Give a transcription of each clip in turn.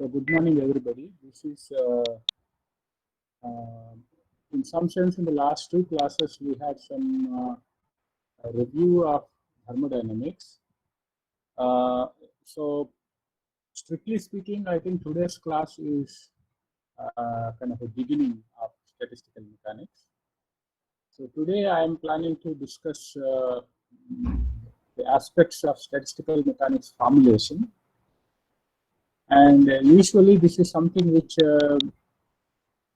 So good morning, everybody. This is, uh, in some sense, in the last two classes, we had some review of thermodynamics. So strictly speaking, I think today's class is kind of a beginning of statistical mechanics. So today I am planning to discuss the aspects of statistical mechanics formulation. And usually this is something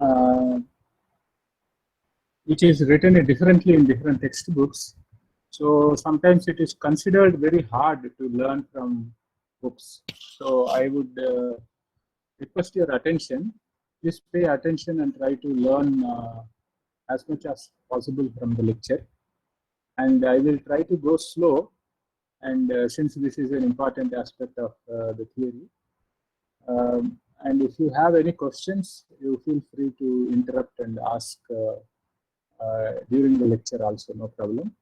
uh, which is written differently in different textbooks. So sometimes it is considered very hard to learn from books. So I would request your attention. Please pay attention and try to learn as much as possible from the lecture. And I will try to go slow. And since this is an important aspect of the theory, and if you have any questions, you feel free to interrupt and ask during the lecture also, no problem.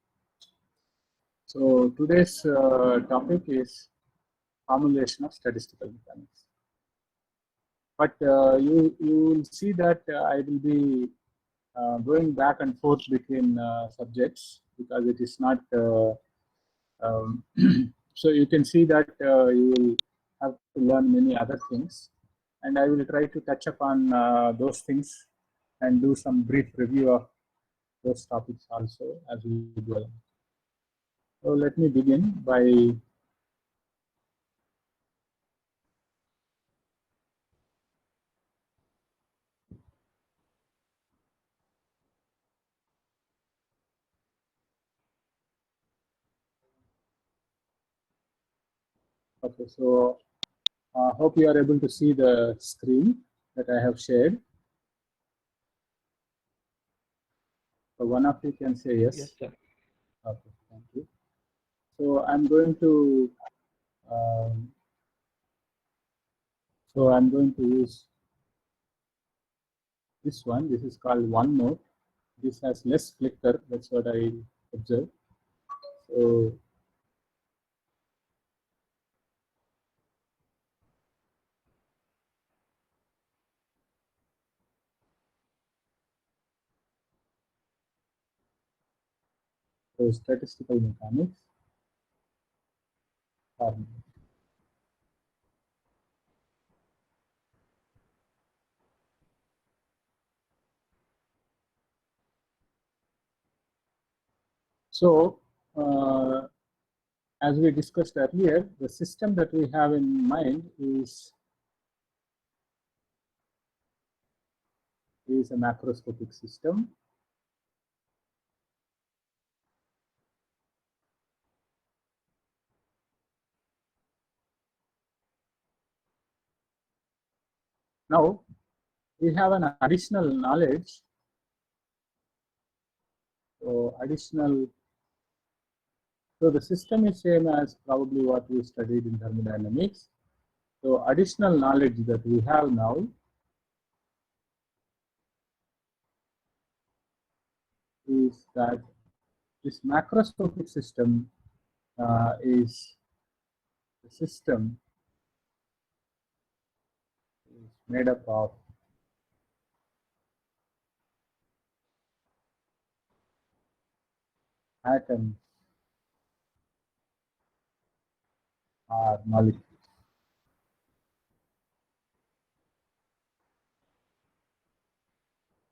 So today's topic is formulation of statistical mechanics. But you will see that I will be going back and forth between subjects because it is not. So you can see that you will have to learn many other things, and I will try to touch upon those things and do some brief review of those topics also as we go along. So let me begin by okay. So hope you are able to see the screen that I have shared. So one of you can say yes. Yes, sir. Okay, thank you. So I'm going to um, use this one. This is called OneNote. This has less flicker. That's what I observed. So statistical mechanics. So as we discussed earlier, the system that we have in mind is a macroscopic system. Now we have an additional knowledge. So the system is same as probably what we studied in thermodynamics. So additional knowledge that we have now is that this macroscopic system is the system is made up of atoms or molecules.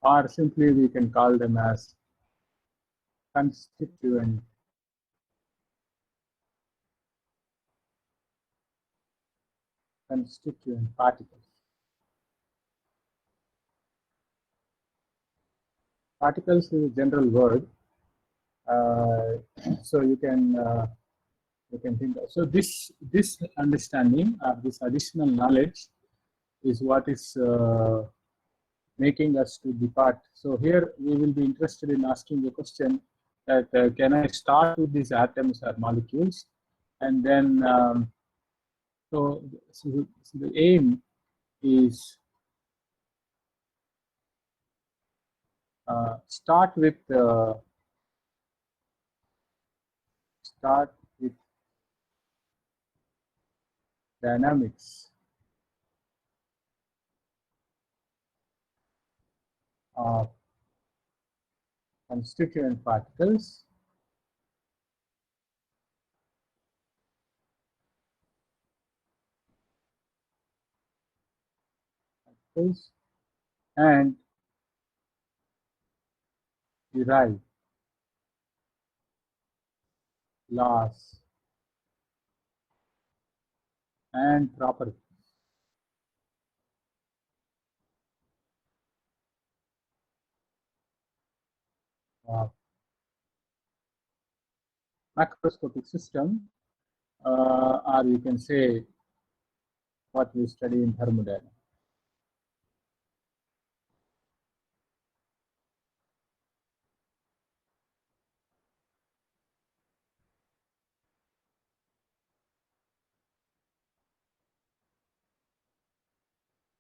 Or simply we can call them as constituent particles. Particles is a general word, so you can think of. So this understanding of this additional knowledge is what is making us to depart. So here we will be interested in asking the question that can I start with these atoms or molecules, and then so the aim is start with dynamics, of constituent particles and derive laws and properties of macroscopic system, or you can say what we study in thermodynamics.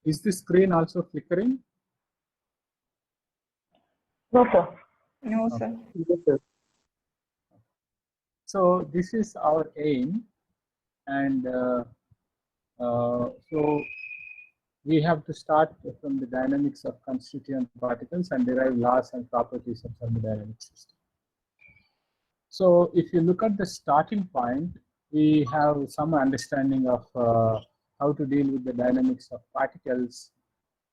Is the screen also flickering? No, sir. No, sir. Yes, sir. So this is our aim, and so we have to start from the dynamics of constituent particles and derive laws and properties of thermodynamic system. So if you look at the starting point, we have some understanding of how to deal with the dynamics of particles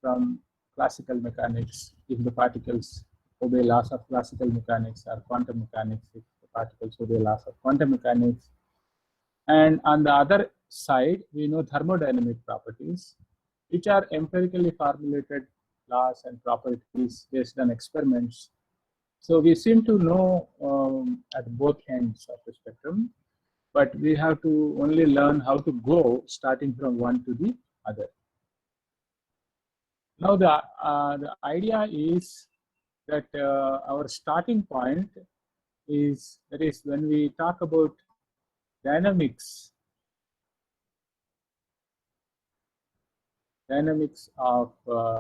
from classical mechanics, if the particles obey laws of classical mechanics, or quantum mechanics, if the particles obey laws of quantum mechanics. And on the other side, we know thermodynamic properties, which are empirically formulated laws and properties based on experiments. So we seem to know at both ends of the spectrum, but we have to only learn how to go starting from one to the other. Now the idea is that our starting point is, that is, when we talk about dynamics of,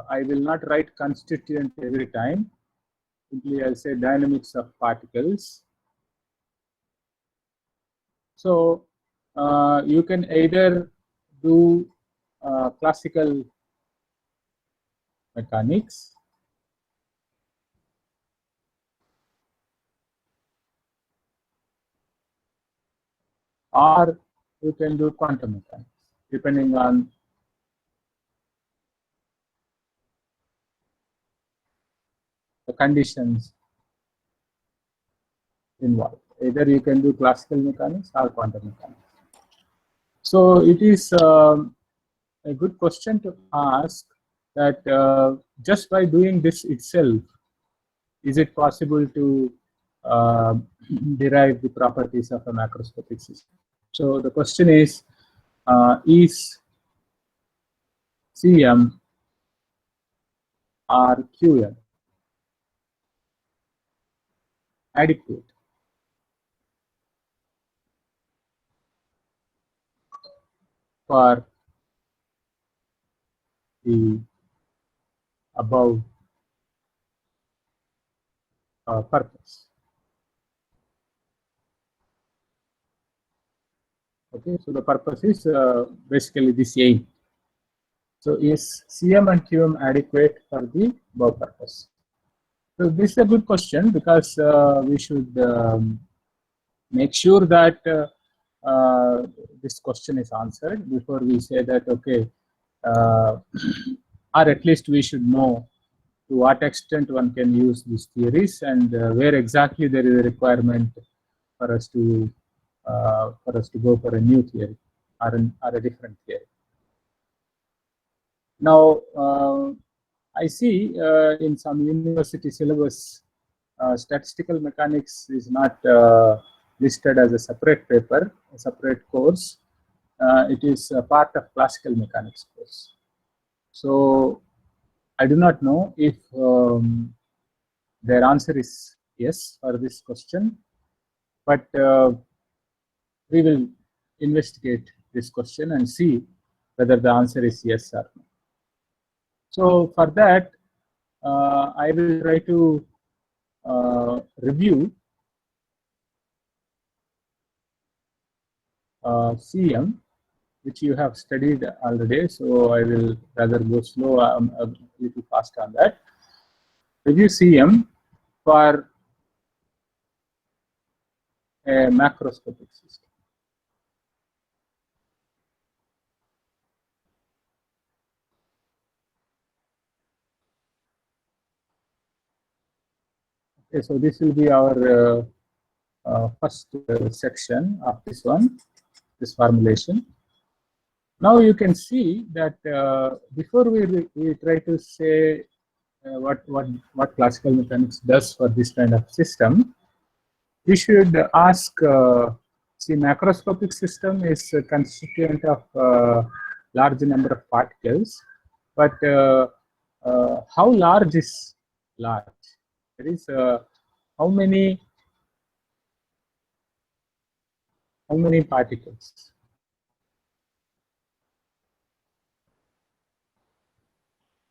I will not write constituent every time, simply I'll say dynamics of particles. So you can either do classical mechanics, or you can do quantum mechanics, depending on the conditions involved. Either you can do classical mechanics or quantum mechanics. So it is a good question to ask that just by doing this itself, is it possible to derive the properties of a macroscopic system? So the question is CM or QM adequate for the above purpose? Okay, so the purpose is basically this aim. So is CM and QM adequate for the above purpose? So this is a good question, because we should make sure that this question is answered before we say that, okay, or at least we should know to what extent one can use these theories, and where exactly there is a requirement for us to go for a new theory or a different theory. Now, I see in some university syllabus, statistical mechanics is not listed as a separate paper, a separate course. It is a part of classical mechanics course. So I do not know if their answer is yes for this question, but we will investigate this question and see whether the answer is yes or no. So for that, I will try to review CM, which you have studied already. So I will rather go slow, a little fast on that. WCM for a macroscopic system. Okay, so this will be our first section of this one, this formulation. Now you can see that before we try to say what classical mechanics does for this kind of system, we should ask, see, macroscopic system is a constituent of large number of particles, but how large is large? There is how many particles?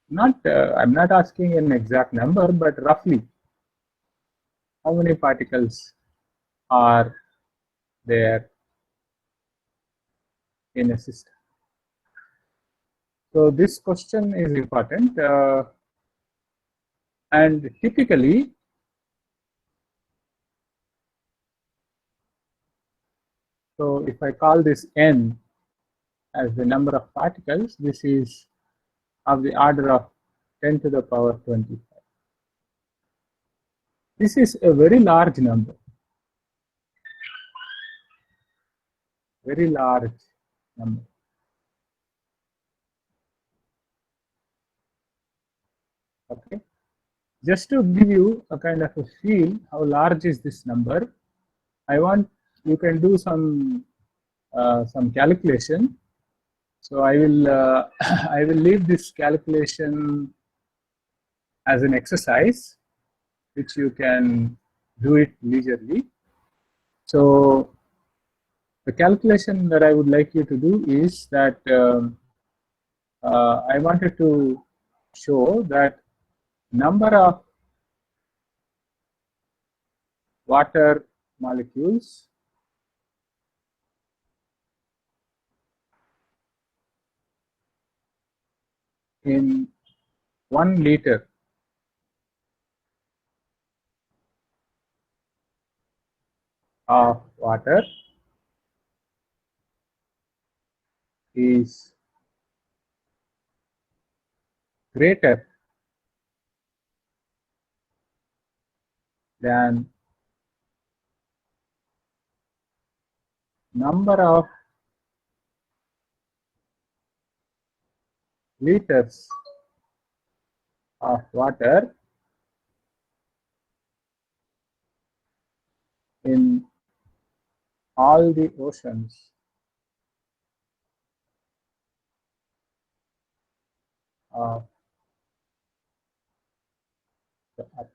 Not, I'm not asking an exact number, but roughly, how many particles are there in a system? So this question is important, and typically, so if I call this n as the number of particles, this is of the order of 10 to the power 25. This is a very large number, very large number. Okay, just to give you a kind of a feel how large is this number, I want you can do some calculation. So I will I will leave this calculation as an exercise, which you can do it leisurely. So the calculation that I would like you to do is that I wanted to show that number of water molecules in 1 liter of water is greater than number of liters of water in all the oceans of the earth.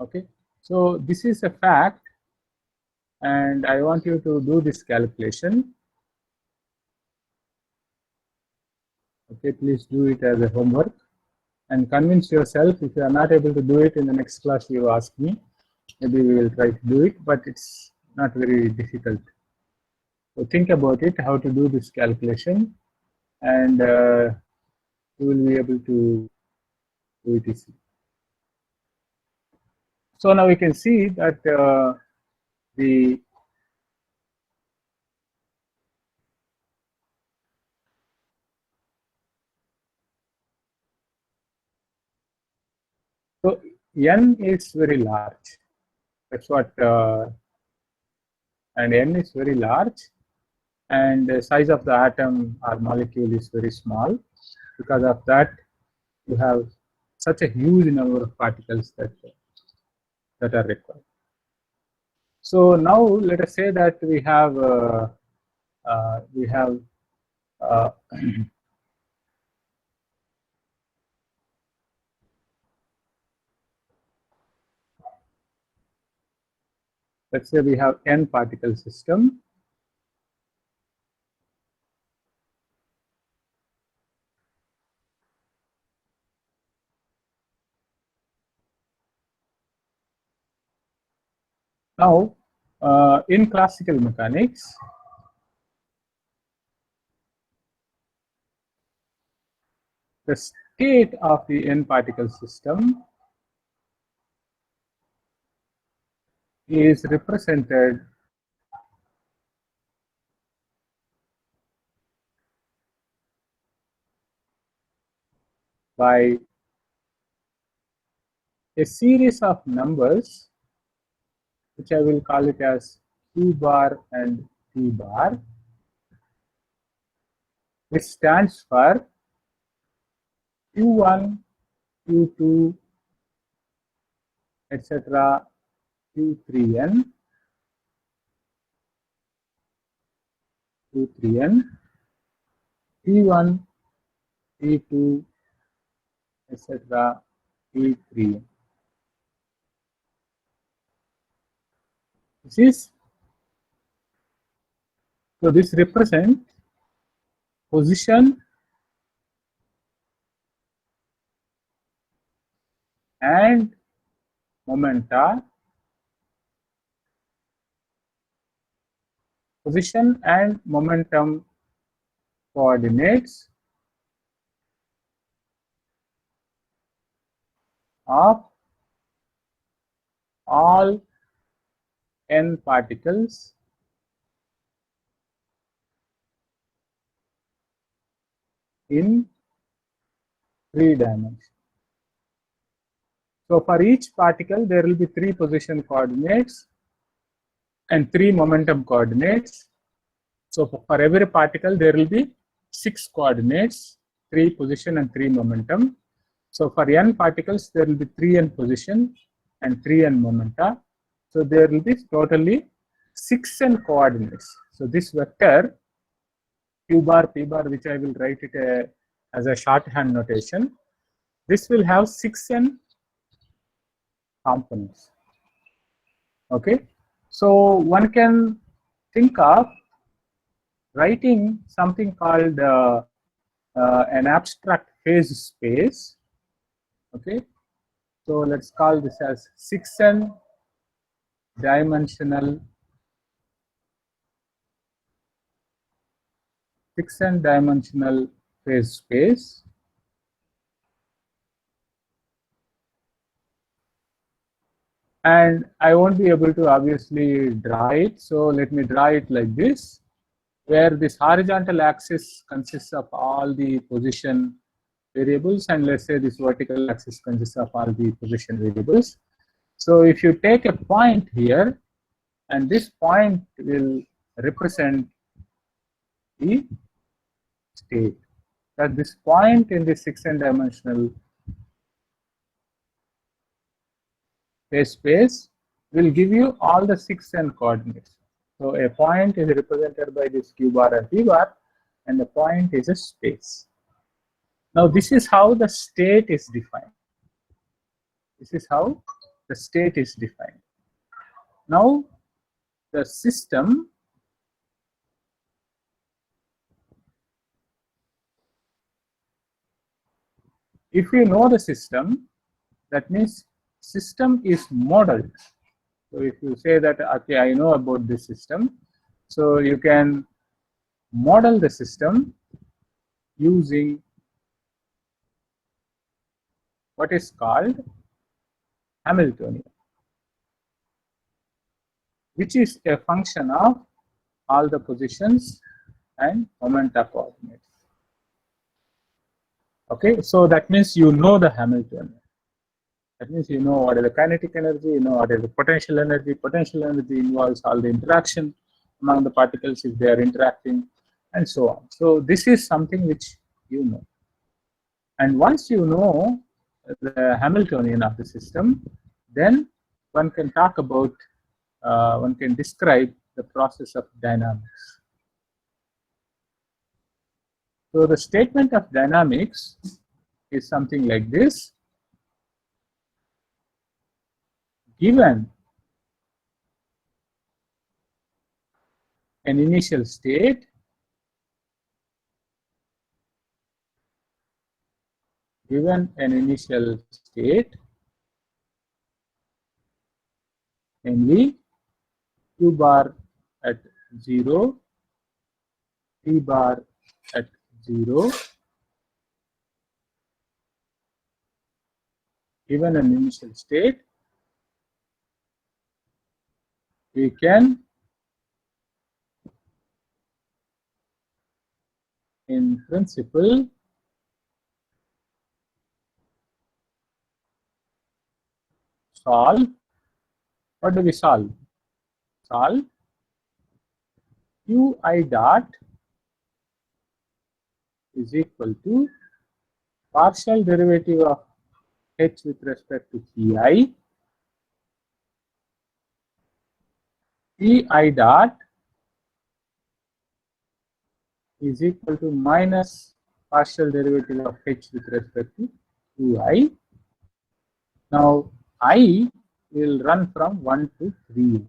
Okay, so this is a fact, and I want you to do this calculation. Okay, please do it as a homework and convince yourself. If you are not able to do it, in the next class you ask me, maybe we will try to do it, but it's not very difficult. So think about it, how to do this calculation, and you will be able to do it easily. So now we can see that the so n is very large. That's what and n is very large, and the size of the atom or molecule is very small. Because of that, you have such a huge number of particles that are required. So now let us say that we have let's say we have n particle system. Now, in classical mechanics, the state of the n particle system is represented by a series of numbers, which I will call it as Q bar and P bar, which stands for Q1, Q2, etc., Q3n, Q3n, P1, P2, etc., P3n. This represents position and momenta, position and momentum coordinates of all n particles in 3 dimensions. So for each particle, there will be 3 position coordinates and 3 momentum coordinates. So for every particle, there will be 6 coordinates, 3 position and 3 momentum. So for n particles, there will be 3n position and 3n momenta. So there will be totally 6n coordinates. So this vector Q bar, P bar, which I will write it as a shorthand notation, this will have 6n components. Okay, so one can think of writing something called an abstract phase space. Okay, so let's call this as 6n dimensional phase space. And I won't be able to obviously draw it, so let me draw it like this, where this horizontal axis consists of all the position variables, and let's say this vertical axis consists of all the position variables. So if you take a point here, and this point will represent the state, that this point in the 6n dimensional phase space will give you all the 6n coordinates. So a point is represented by this Q bar and P bar, and the point is a space. Now this is how the state is defined. This is how the state is defined. Now the system if you know the system, that means system is modeled. So if you say that, okay, I know about this system, so you can model the system using what is called Hamiltonian, which is a function of all the positions and momenta coordinates. Okay, so that means you know the Hamiltonian. That means you know what is the kinetic energy, you know what is the potential energy. Potential energy involves all the interaction among the particles if they are interacting, and so on. So this is something which you know. And once you know the Hamiltonian of the system, then one can talk about, one can describe the process of dynamics. So the statement of dynamics is something like this. Given an initial state, namely Q bar at 0, P bar at 0, given an initial state, we can in principle solve. What do we solve? Solve qi dot is equal to partial derivative of h with respect to pi, pi dot is equal to minus partial derivative of h with respect to 2i. Now I will run from 1 to 3.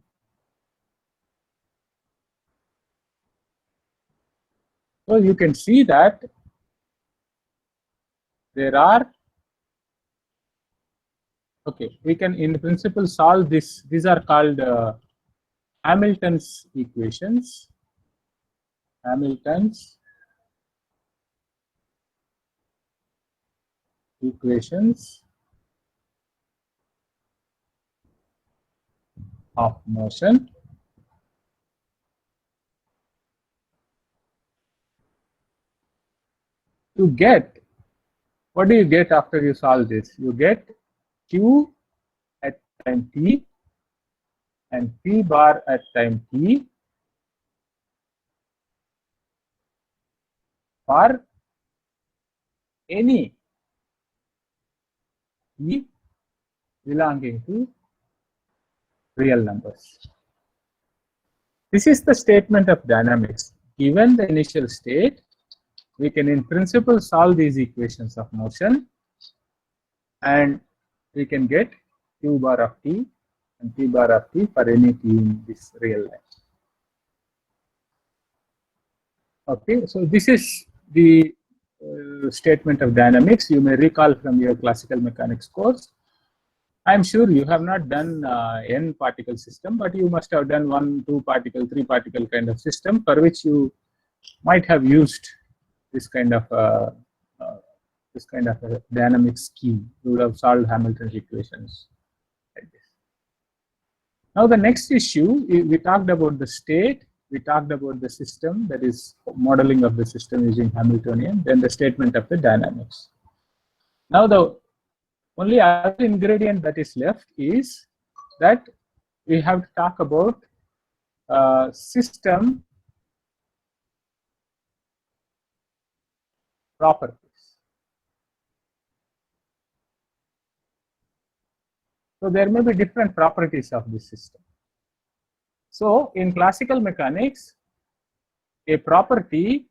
So you can see that there are, okay, we can in principle solve this. These are called Hamilton's equations. Hamilton's equations of motion. To get, what do you get after you solve this? You get q at time t and p bar at time t for any t belonging to real numbers. This is the statement of dynamics. Given the initial state, we can in principle solve these equations of motion, and we can get q bar of t and p bar of t for any t in this real life. Okay, so this is the statement of dynamics. You may recall from your classical mechanics course. I'm sure you have not done n particle system, but you must have done 1, 2 particle, 3 particle kind of system for which you might have used this kind of a dynamic scheme. You would have solved Hamilton's equations like this. Now the next issue, we talked about the state, we talked about the system, that is modeling of the system using Hamiltonian, then the statement of the dynamics. Now the only other ingredient that is left is that we have to talk about system properties. So there may be different properties of this system. So in classical mechanics, a property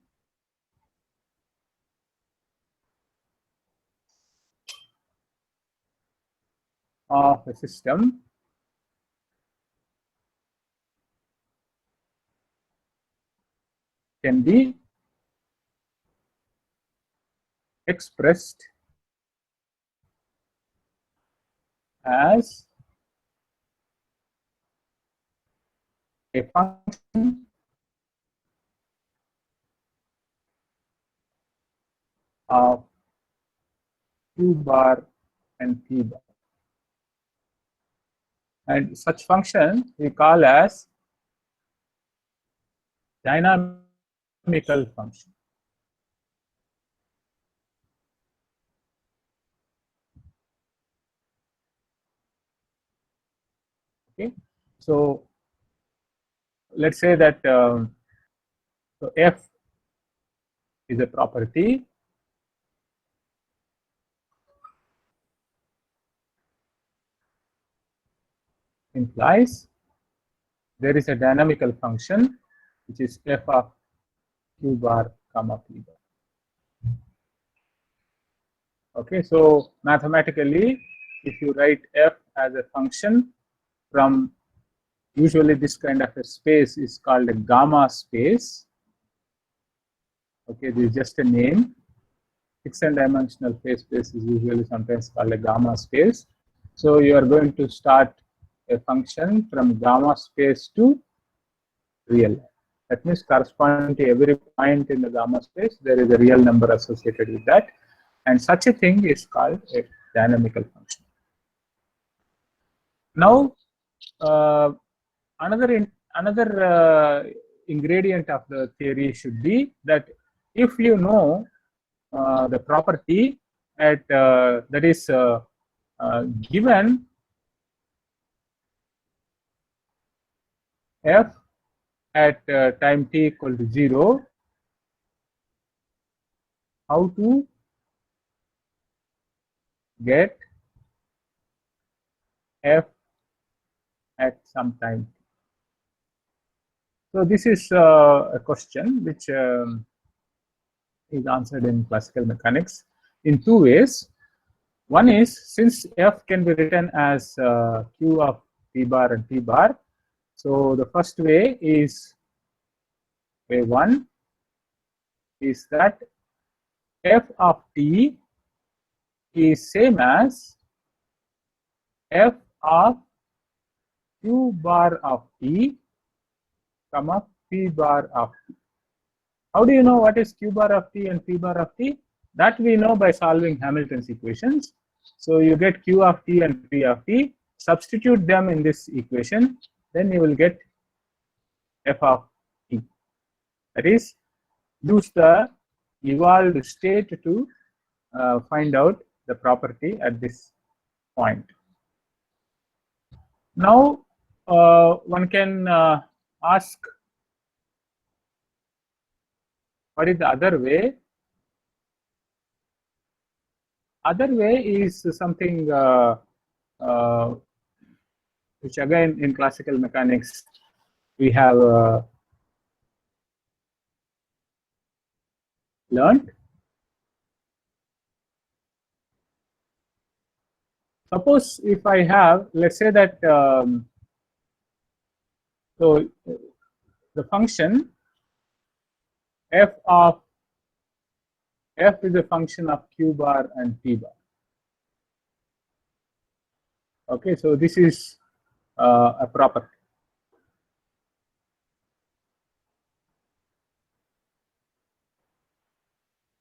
of a system can be expressed as a function of q bar and p bar, and such function we call as dynamical function. Okay, so let's say that so f is a property implies there is a dynamical function which is f of q bar comma p bar. Okay, so mathematically, if you write f as a function from, usually this kind of a space is called a gamma space. Okay, this is just a name. Dimensional phase space is usually sometimes called a gamma space. So you are going to start a function from gamma space to real. That means corresponding to every point in the gamma space, there is a real number associated with that. And such a thing is called a dynamical function. Now, another ingredient of the theory should be that if you know the property at that is given f at time t equal to 0, how to get f at some time. So this is a question which is answered in classical mechanics in two ways. One is, since f can be written as q of p bar and p bar, so the first way is, way one is that f of t is same as f of q bar of t comma p bar of t. How do you know what is q bar of t and p bar of t? That we know by solving Hamilton's equations. So you get q of t and p of t, substitute them in this equation, then you will get f of t. That is, use the evolved state to find out the property at this point. Now, one can ask, what is the other way? Other way is something which again in classical mechanics we have learned. Suppose if I have, let's say that so the function f of f is a function of q bar and p bar. Okay, so this is a property.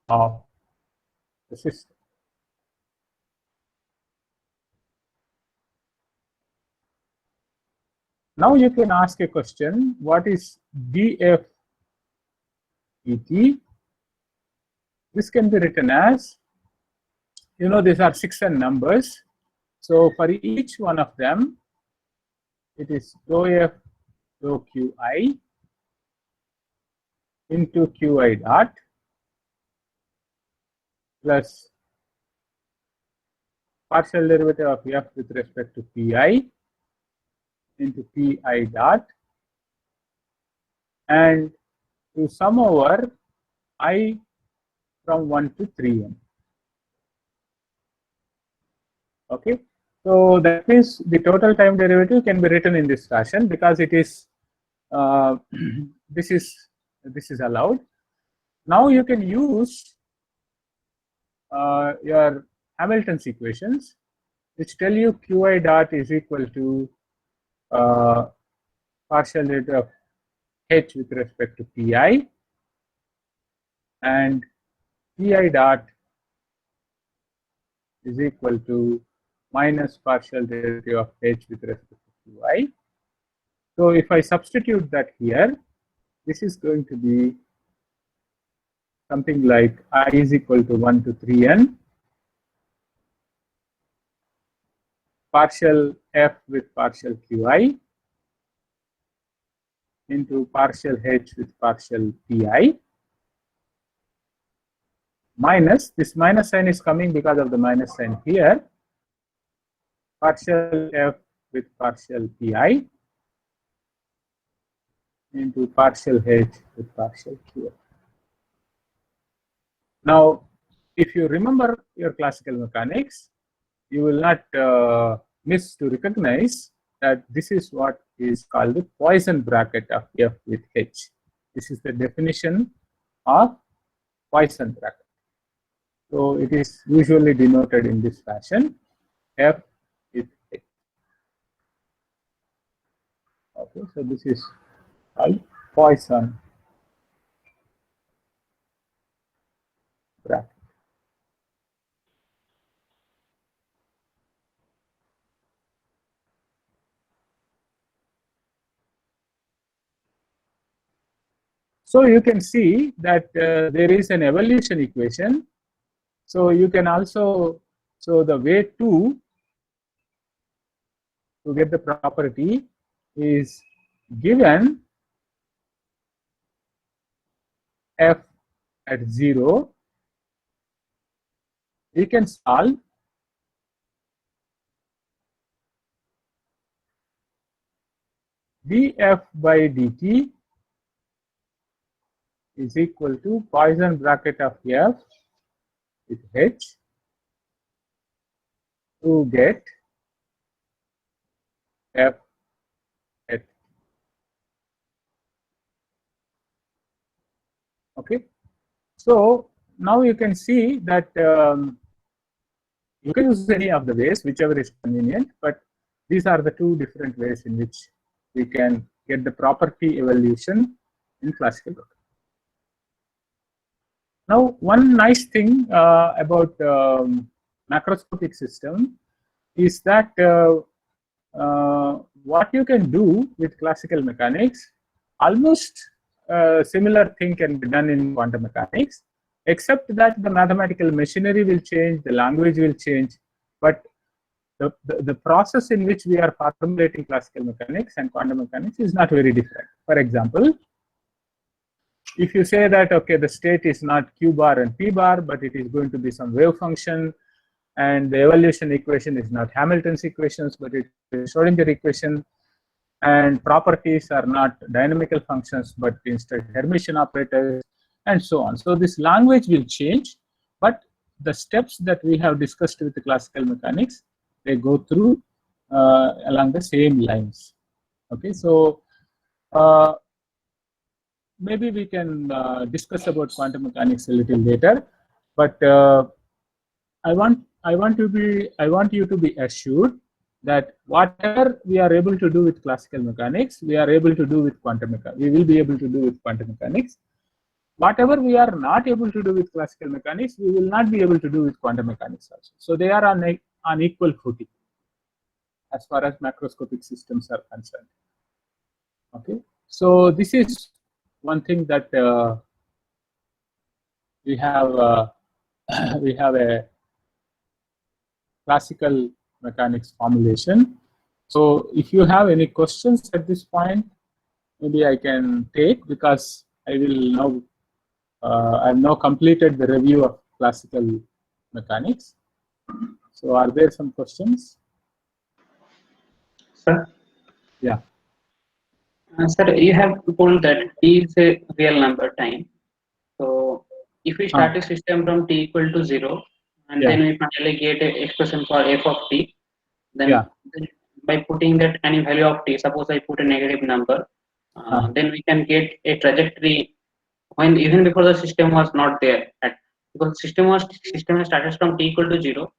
Of the system. Now you can ask a question, what is df et? This can be written as, you know, these are 6 n numbers. So for each one of them, it is rho f rho qi into qi dot plus partial derivative of f with respect to pi into pi dot, and to sum over I from 1 to 3n. Okay, so that means the total time derivative can be written in this fashion because it is this is allowed. Now you can use your Hamilton's equations, which tell you qi dot is equal to partial derivative of h with respect to pi, and pi dot is equal to minus partial derivative of h with respect to qi. So if I substitute that here, this is going to be something like I is equal to 1 to 3n partial f with partial qi into partial h with partial pi minus, this minus sign is coming because of the minus sign here, partial f with partial pi into partial h with partial qi. Now, if you remember your classical mechanics, you will not miss to recognize that this is what is called the Poisson bracket of f with h. This is the definition of Poisson bracket. So it is usually denoted in this fashion, f with h. Okay, so this is called Poisson bracket. So you can see that there is an evolution equation. So you can also, so the way to get the property is given f at 0, we can solve df by dt is equal to Poisson bracket of f with h to get f at. Okay, so now you can see that you can use any of the ways, whichever is convenient, but these are the two different ways in which we can get the property evolution in classical programming. Now, one nice thing about macroscopic system is that what you can do with classical mechanics, almost similar thing can be done in quantum mechanics, except that the mathematical machinery will change, the language will change, but the process in which we are formulating classical mechanics and quantum mechanics is not very different. For example, if you say that, okay, the state is not q bar and p bar, but it is going to be some wave function, and the evolution equation is not Hamilton's equations, but it is Schrodinger equation, and properties are not dynamical functions, but instead Hermitian operators, and so on. So this language will change, but the steps that we have discussed with the classical mechanics, they go through along the same lines. Okay, so maybe we can discuss about quantum mechanics a little later, but I want you to be assured that whatever we are able to do with classical mechanics, we are able to do with quantum mechanics. We will be able to do with quantum mechanics. Whatever we are not able to do with classical mechanics, we will not be able to do with quantum mechanics also. So they are on equal footing as far as macroscopic systems are concerned. Okay, so this is one thing that we have a classical mechanics formulation. So if you have any questions at this point, maybe I can take, because I will now I've now completed the review of classical mechanics. So are there some questions? Sir? Yeah. Sir, you have told that t is a real number time. So if we start a system from t equal to 0, and then we finally get an expression for f of t, then, then by putting that any value of t, suppose I put a negative number, then we can get a trajectory when even before the system was not there. Because system has started from t equal to 0,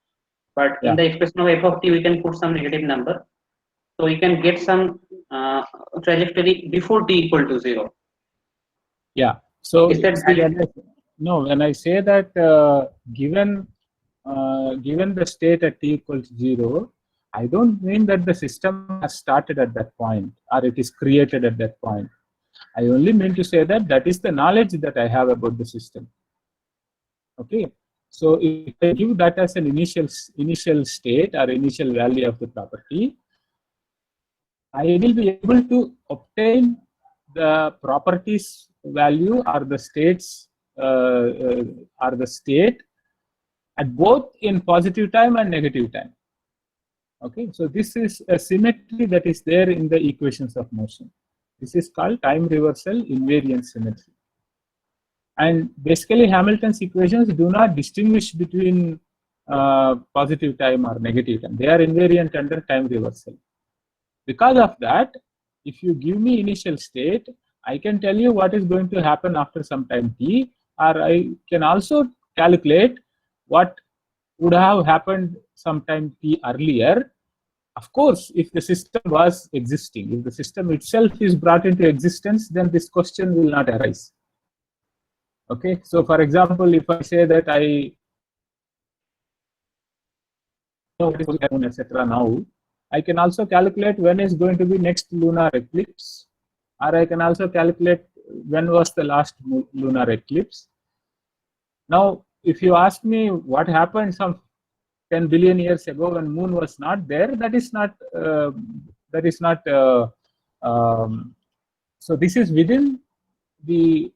but in the expression of f of t we can put some negative number, so we can get some trajectory before t equal to 0. Yeah. So is that valid? When I say that given the state at t equals 0, I don't mean that the system has started at that point or it is created at that point. I only mean to say that that is the knowledge that I have about the system. Okay. So if I give that as an initial state or initial value of the property, I will be able to obtain the properties value or the states or the state at both in positive time and negative time. Okay, so this is a symmetry that is there in the equations of motion. This is called time reversal invariant symmetry. And basically Hamilton's equations do not distinguish between positive time or negative time. They are invariant under time reversal. Because of that, if you give me initial state, I can tell you what is going to happen after some time t, or I can also calculate what would have happened sometime t earlier. Of course, if the system was existing, if the system itself is brought into existence, then this question will not arise. Okay, so for example, if I say that I know what is going to happen, etc. now, I can also calculate when is going to be next lunar eclipse, or I can also calculate when was the last lunar eclipse. Now, if you ask me what happened some 10 billion years ago when moon was not there, that is not so this is within the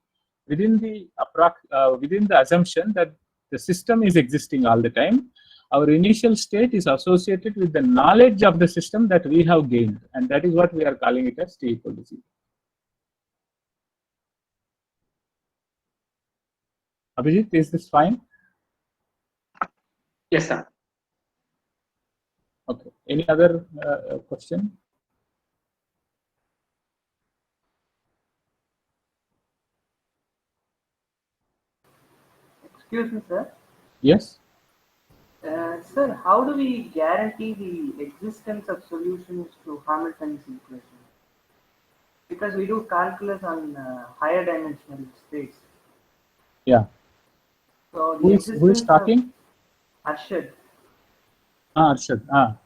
assumption that the system is existing all the time. Our initial state is associated with the knowledge of the system that we have gained, and that is what we are calling it as t equal to 0. Abhijit, is this fine? Yes, sir. Okay. Any other question? Excuse me, sir. Yes. Sir, how do we guarantee the existence of solutions to Hamilton's equation? Because we do calculus on higher dimensional space. Yeah. So who is talking? Arshad. Arshad.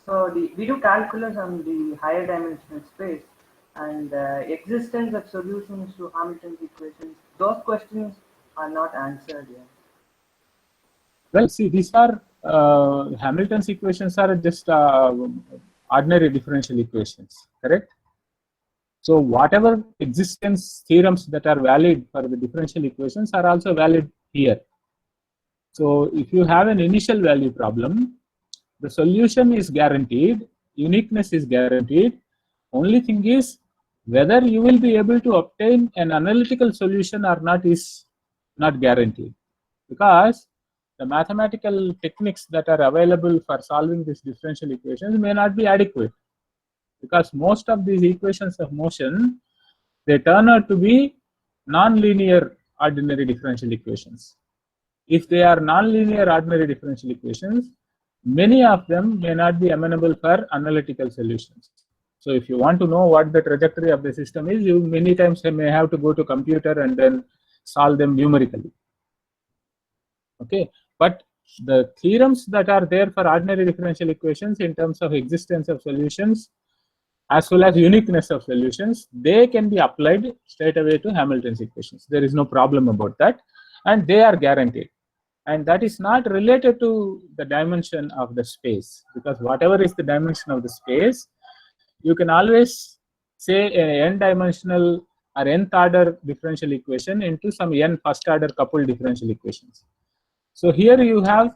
So we do calculus on the higher dimensional space, and existence of solutions to Hamilton's equations. Those questions are not answered yet. Well, see, these are Hamilton's equations are just ordinary differential equations, correct? So whatever existence theorems that are valid for the differential equations are also valid here. So if you have an initial value problem, the solution is guaranteed, uniqueness is guaranteed. Only thing is whether you will be able to obtain an analytical solution or not is not guaranteed, because the mathematical techniques that are available for solving these differential equations may not be adequate, because most of these equations of motion, they turn out to be non-linear ordinary differential equations. If they are non-linear ordinary differential equations, many of them may not be amenable for analytical solutions. So if you want to know what the trajectory of the system is, you many times may have to go to computer and then solve them numerically. Okay, but the theorems that are there for ordinary differential equations in terms of existence of solutions as well as uniqueness of solutions, they can be applied straight away to Hamilton's equations. There is no problem about that, and they are guaranteed. And that is not related to the dimension of the space, because whatever is the dimension of the space, you can always say an n-dimensional or nth order differential equation into some n first order coupled differential equations. So here you have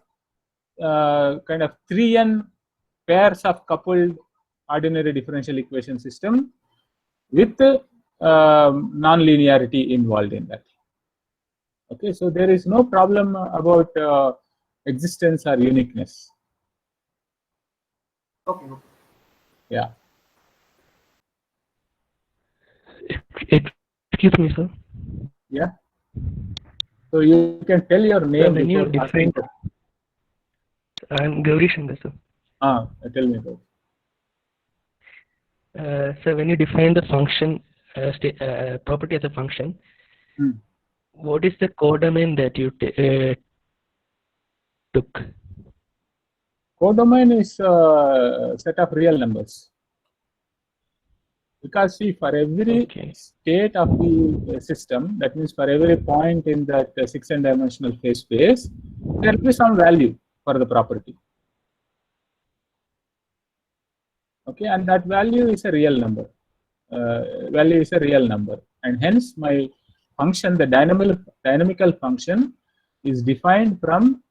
kind of 3n pairs of coupled ordinary differential equation system with non-linearity involved in that. Okay, so there is no problem about existence or uniqueness. Okay. Yeah. Excuse me, sir. Yeah. So you can tell your name. When you define, I'm Gauri Shankar, sir. Tell me about. So when you define the function property as a function, what is the codomain that you took? Codomain is a set of real numbers. Because see, for every state of the system, that means for every point in that 6n-dimensional phase space, there will be some value for the property. Okay, and that value is a real number. And hence my function, the dynamical function, is defined from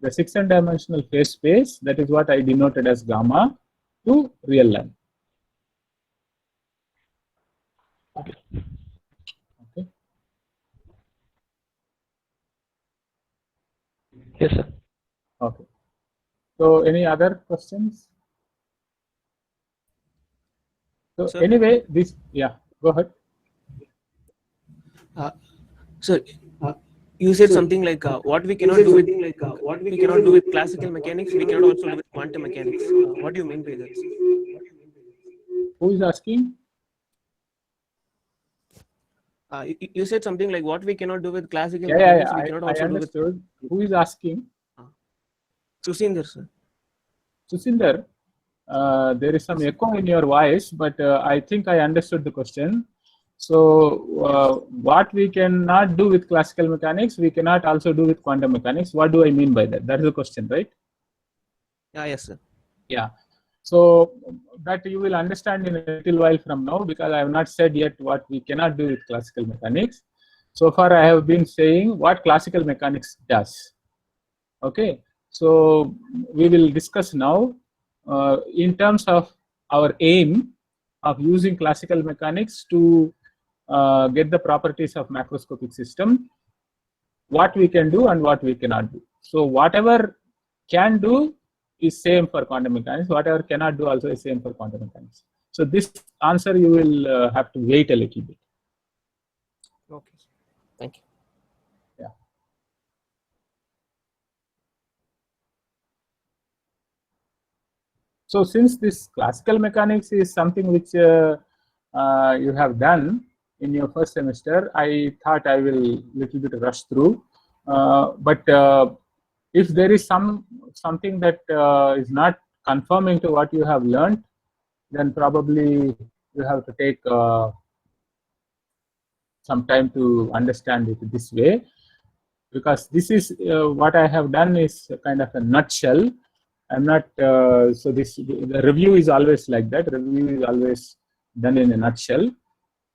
the 6n-dimensional phase space. That is what I denoted as gamma to real line. Okay. Yes, sir. Okay. So any other questions? So sir, anyway, this, yeah, go ahead. Sir, you said something like what we cannot do with classical mechanics, we cannot also do with quantum mechanics. What do you mean by that? Who is asking? You said something like what we cannot do with classical mechanics, we cannot also do with. Who is asking? Susinder, sir. Susinder, there is some echo in your voice, but I think I understood the question. So what we cannot do with classical mechanics, we cannot also do with quantum mechanics. What do I mean by that? That is the question, right? Yeah, yes, sir. Yeah. So that you will understand in a little while from now, because I have not said yet what we cannot do with classical mechanics. So far I have been saying what classical mechanics does. Okay. So we will discuss now in terms of our aim of using classical mechanics to get the properties of macroscopic system, what we can do and what we cannot do. So whatever can do is same for quantum mechanics, whatever cannot do also is same for quantum mechanics. So this answer you will have to wait a little bit. Okay, thank you. Yeah. So since this classical mechanics is something which you have done in your first semester, I thought I will little bit rush through. But if there is something that is not conforming to what you have learned, then probably you have to take some time to understand it this way, because this is what I have done is kind of a nutshell. I'm not so this the review is always like that. Review is always done in a nutshell.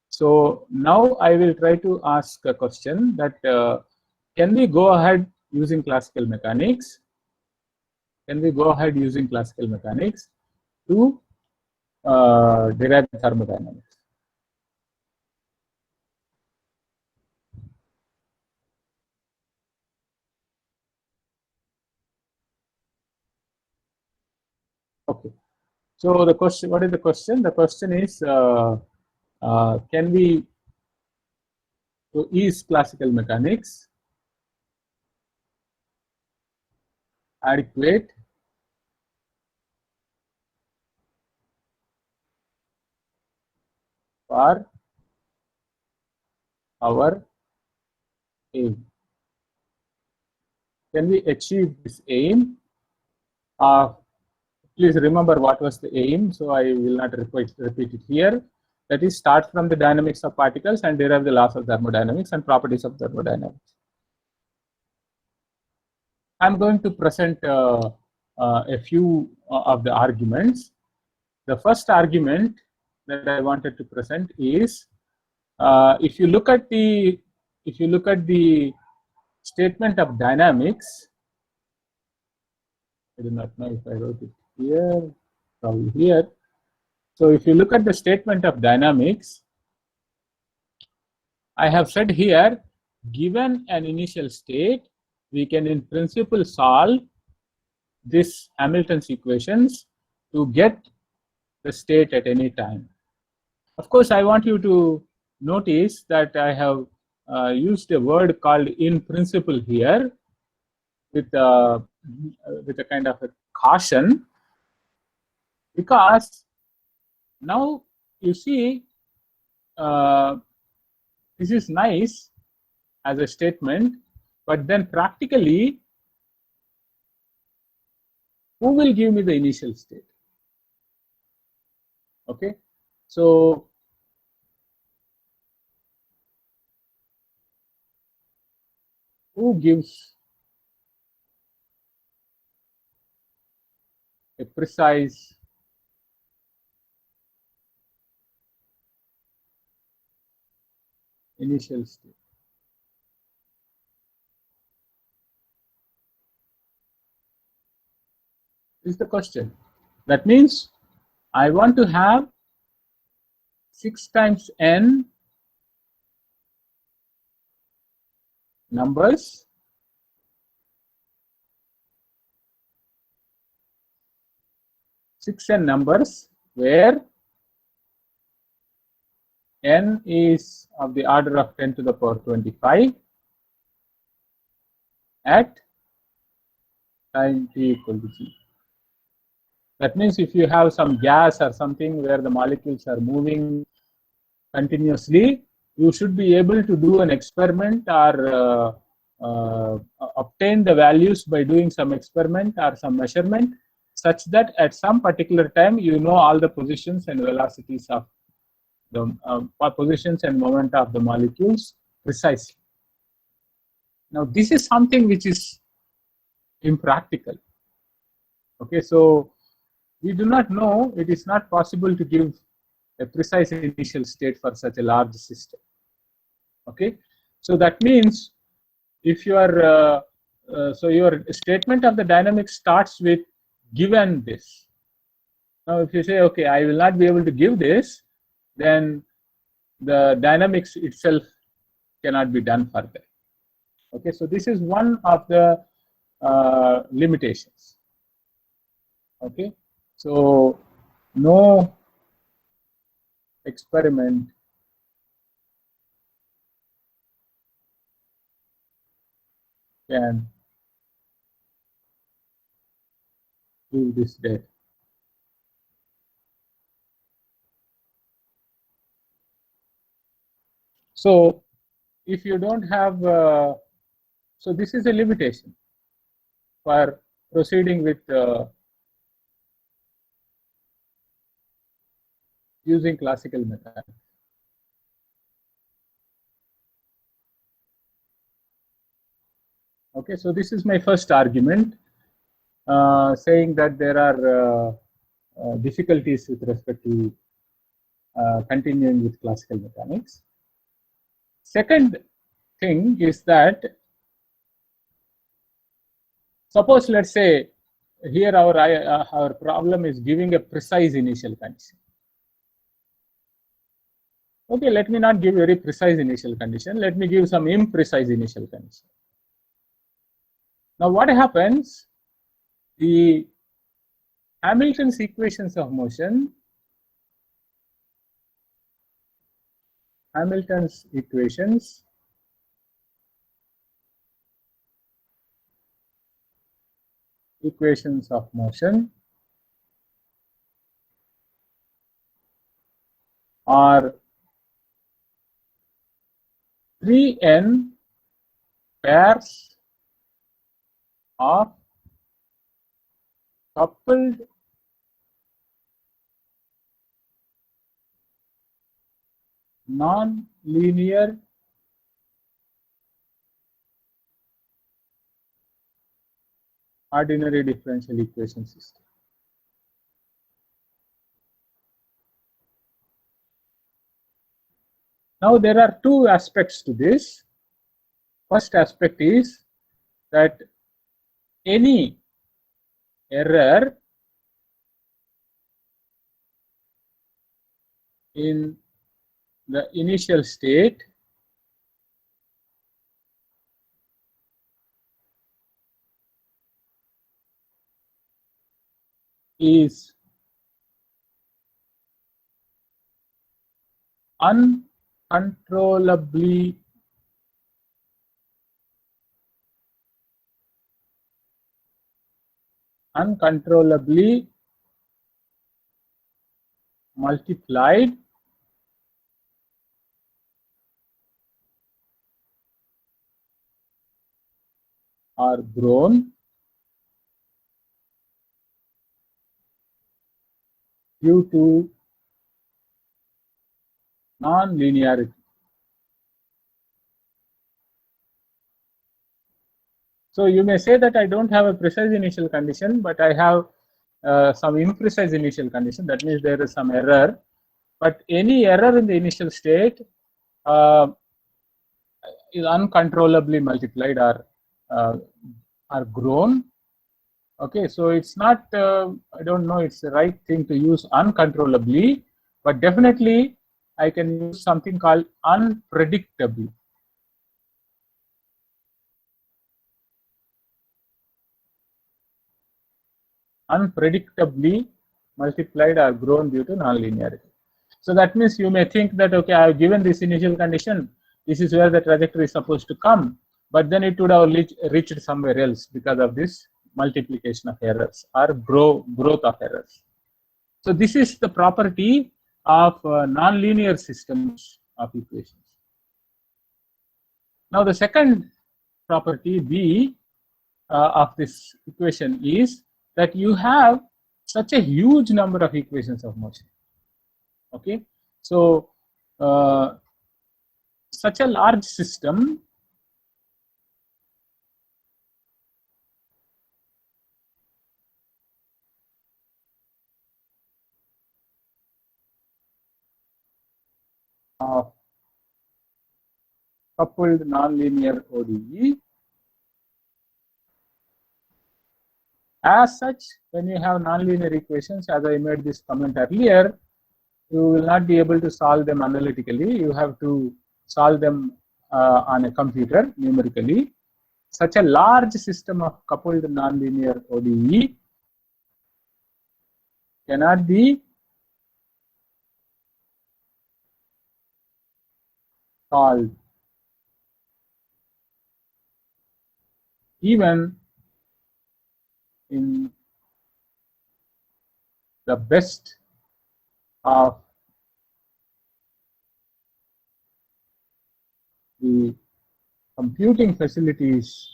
So now I will try to ask a question that can we go ahead using classical mechanics? Can we go ahead using classical mechanics to derive thermodynamics? Okay. So the question, what is the question? The question is, can we, so is classical mechanics adequate for our aim? Can we achieve this aim? Please remember what was the aim, so I will not repeat it here. That is, start from the dynamics of particles and derive the laws of thermodynamics and properties of thermodynamics. I'm going to present a few of the arguments. The first argument that I wanted to present is if you look at the statement of dynamics. I do not know if I wrote it here, probably here. So if you look at the statement of dynamics, I have said here, given an initial state, we can in principle solve this Hamilton's equations to get the state at any time. Of course, I want you to notice that I have used a word called in principle here with a kind of a caution, because now you see this is nice as a statement, but then practically, who will give me the initial state? Okay, so who gives a precise initial state? Is the question. That means I want to have 6 times n numbers where n is of the order of 10 to the power 25 at time t equal to g. That means if you have some gas or something where the molecules are moving continuously, you should be able to do an experiment or obtain the values by doing some experiment or some measurement, such that at some particular time you know all the positions and velocities of the positions and momenta of the molecules precisely. Now, this is something which is impractical. Okay, so we do not know, it is not possible to give a precise initial state for such a large system. Okay, so that means if you are so your statement of the dynamics starts with given this. Now, if you say, okay, I will not be able to give this, then the dynamics itself cannot be done further. Okay, so this is one of the limitations. Okay, so no experiment can do this data. So if you don't have, so this is a limitation for proceeding with using classical mechanics. Okay, so this is my first argument, saying that there are difficulties with respect to continuing with classical mechanics. Second thing is that, suppose, let's say, here our problem is giving a precise initial condition. Okay, let me not give very precise initial condition. Let me give some imprecise initial condition. Now, what happens? The Hamilton's equations of motion, Hamilton's equations of motion are 3n pairs of coupled non-linear ordinary differential equation system. Now, there are two aspects to this. First aspect is that any error in the initial state is uncontrollably multiplied or grown due to non-linearity. So you may say that I don't have a precise initial condition, but I have some imprecise initial condition. That means there is some error. But any error in the initial state is uncontrollably multiplied or grown. Okay, so it's not, I don't know, it's the right thing to use uncontrollably, but definitely I can use something called unpredictably. Unpredictably multiplied or grown due to nonlinearity. So that means you may think that, okay, I have given this initial condition, this is where the trajectory is supposed to come, but then it would have reached somewhere else because of this multiplication of errors or growth of errors. So this is the property of nonlinear systems of equations. Now the second property, B, of this equation is that you have such a huge number of equations of motion. Okay, so such a large system of coupled nonlinear ODE. As such, when you have nonlinear equations, as I made this comment earlier, you will not be able to solve them analytically. You have to solve them on a computer numerically. Such a large system of coupled nonlinear ODE cannot be solved even in the best of the computing facilities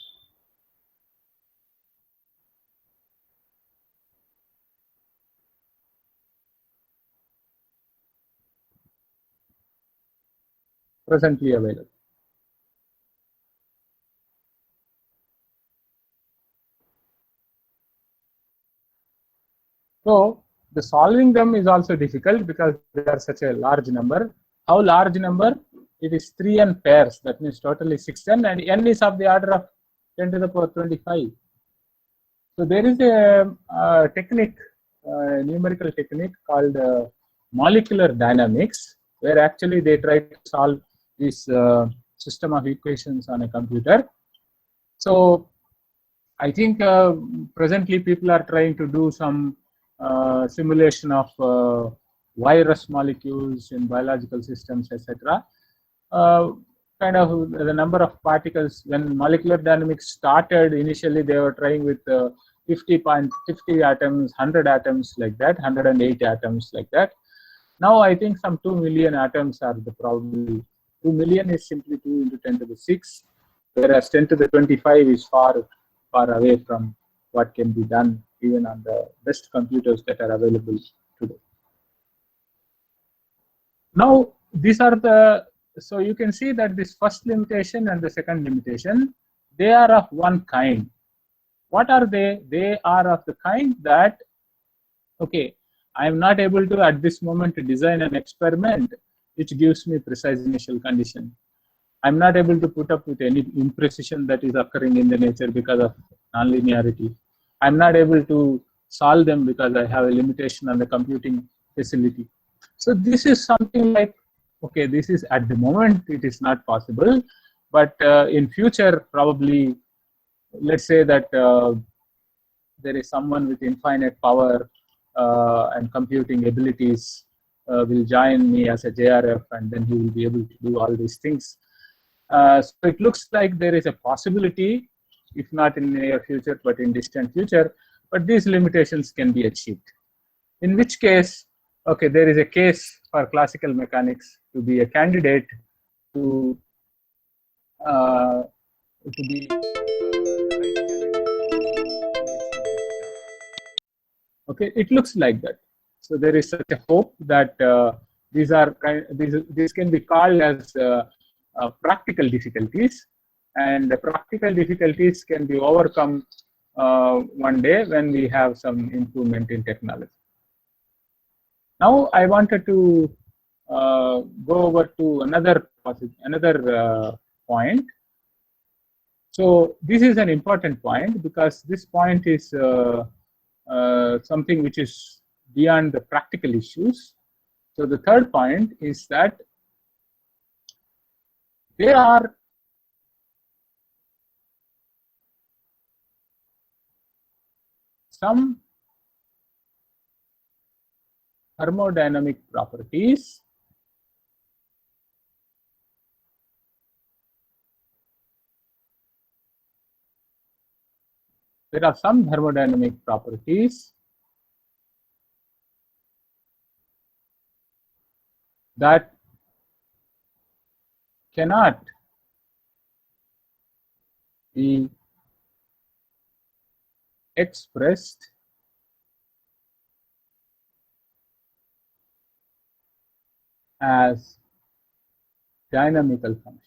presently available. So the solving them is also difficult because they are such a large number. How large number? It is 3n pairs. That means totally 6n, and n is of the order of 10 to the power 25. So there is a technique, numerical technique called molecular dynamics, where actually they try to solve this system of equations on a computer. So I think presently people are trying to do some simulation of virus molecules in biological systems, etc. Kind of the number of particles, when molecular dynamics started, initially they were trying with 50 atoms, 100 atoms like that, 108 atoms like that. Now I think some 2 million atoms are the probability. 2 million is simply 2 into 10 to the 6, whereas 10 to the 25 is far away from what can be done even on the best computers that are available today. Now these are the, so you can see that this first limitation and the second limitation, they are of one kind. What are they? They are of the kind that, okay, I am not able to at this moment to design an experiment which gives me precise initial condition. I'm not able to put up with any imprecision that is occurring in the nature because of nonlinearity. I'm not able to solve them because I have a limitation on the computing facility. So this is something like, okay, this is at the moment it is not possible, but in future probably, let's say that there is someone with infinite power and computing abilities will join me as a JRF, and then he will be able to do all these things. So it looks like there is a possibility, if not in the near future, but in distant future, but these limitations can be achieved. In which case, okay, there is a case for classical mechanics to be a candidate to be okay. It looks like that. So there is such a hope that these can be called as practical difficulties, and the practical difficulties can be overcome one day when we have some improvement in technology. Now I wanted to go over to another point. So this is an important point because this point is something which is beyond the practical issues. So the third point is that there are some thermodynamic properties that cannot be expressed as dynamical functions.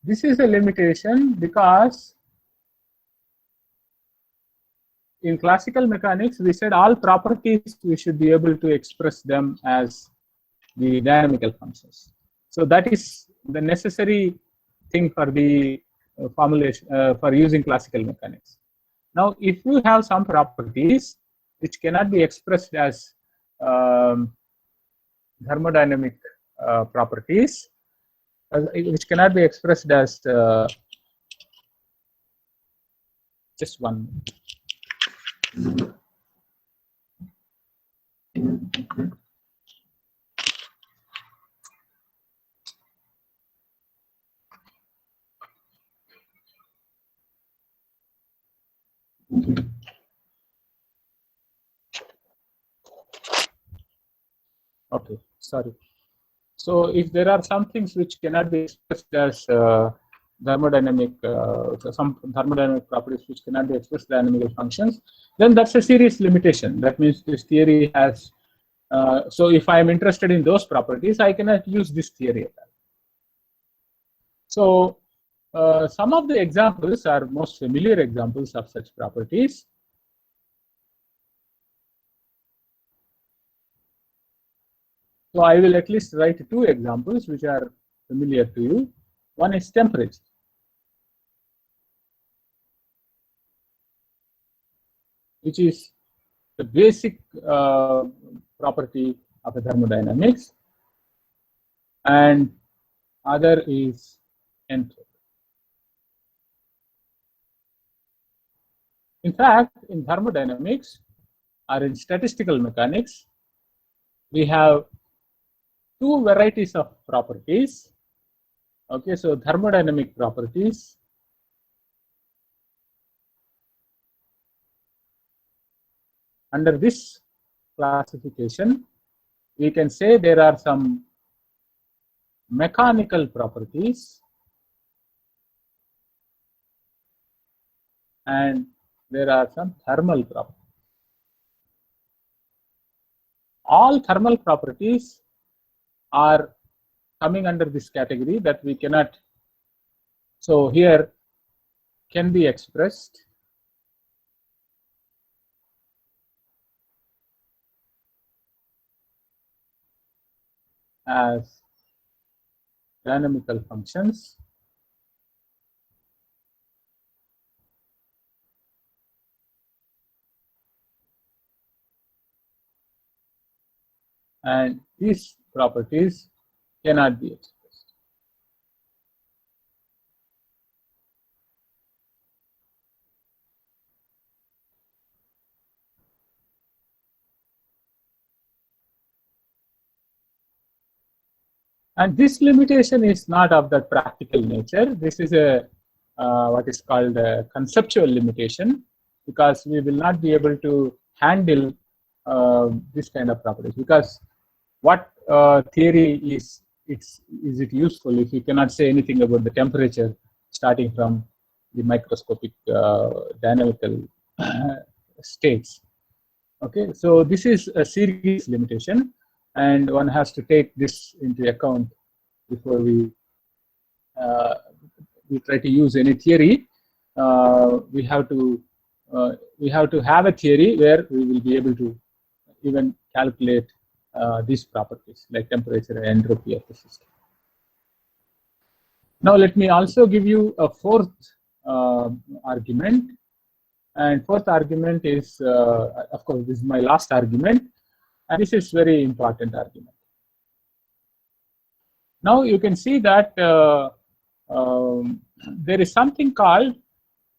This is a limitation because in classical mechanics, we said all properties we should be able to express them as the dynamical functions. So that is the necessary thing for the formulation for using classical mechanics. Now, if you have some properties which cannot be expressed as thermodynamic properties, which cannot be expressed as just one. Okay, sorry. So if there are some things which cannot be expressed as thermodynamic, some thermodynamic properties which cannot be expressed as dynamical functions, then that's a serious limitation. That means this theory has, so if I am interested in those properties, I cannot use this theory at all. So some of the examples are most familiar examples of such properties. So I will at least write two examples which are familiar to you. One is temperature. Which is the basic property of a thermodynamics, and other is entropy. In fact, in thermodynamics or in statistical mechanics, we have two varieties of properties. Okay, so thermodynamic properties under this classification, we can say there are some mechanical properties and there are some thermal properties. All thermal properties are coming under this category that we cannot, so here can be expressed as dynamical functions and these properties cannot be expressed. And this limitation is not of that practical nature. This is a what is called a conceptual limitation, because we will not be able to handle this kind of properties. Because what theory is it useful if you cannot say anything about the temperature starting from the microscopic dynamical states? Okay, so this is a serious limitation, and one has to take this into account before we try to use any theory. We have to have a theory where we will be able to even calculate these properties like temperature and entropy of the system. Now let me also give you a fourth argument. And fourth argument is, of course, this is my last argument, and this is very important argument. Now you can see that there is something called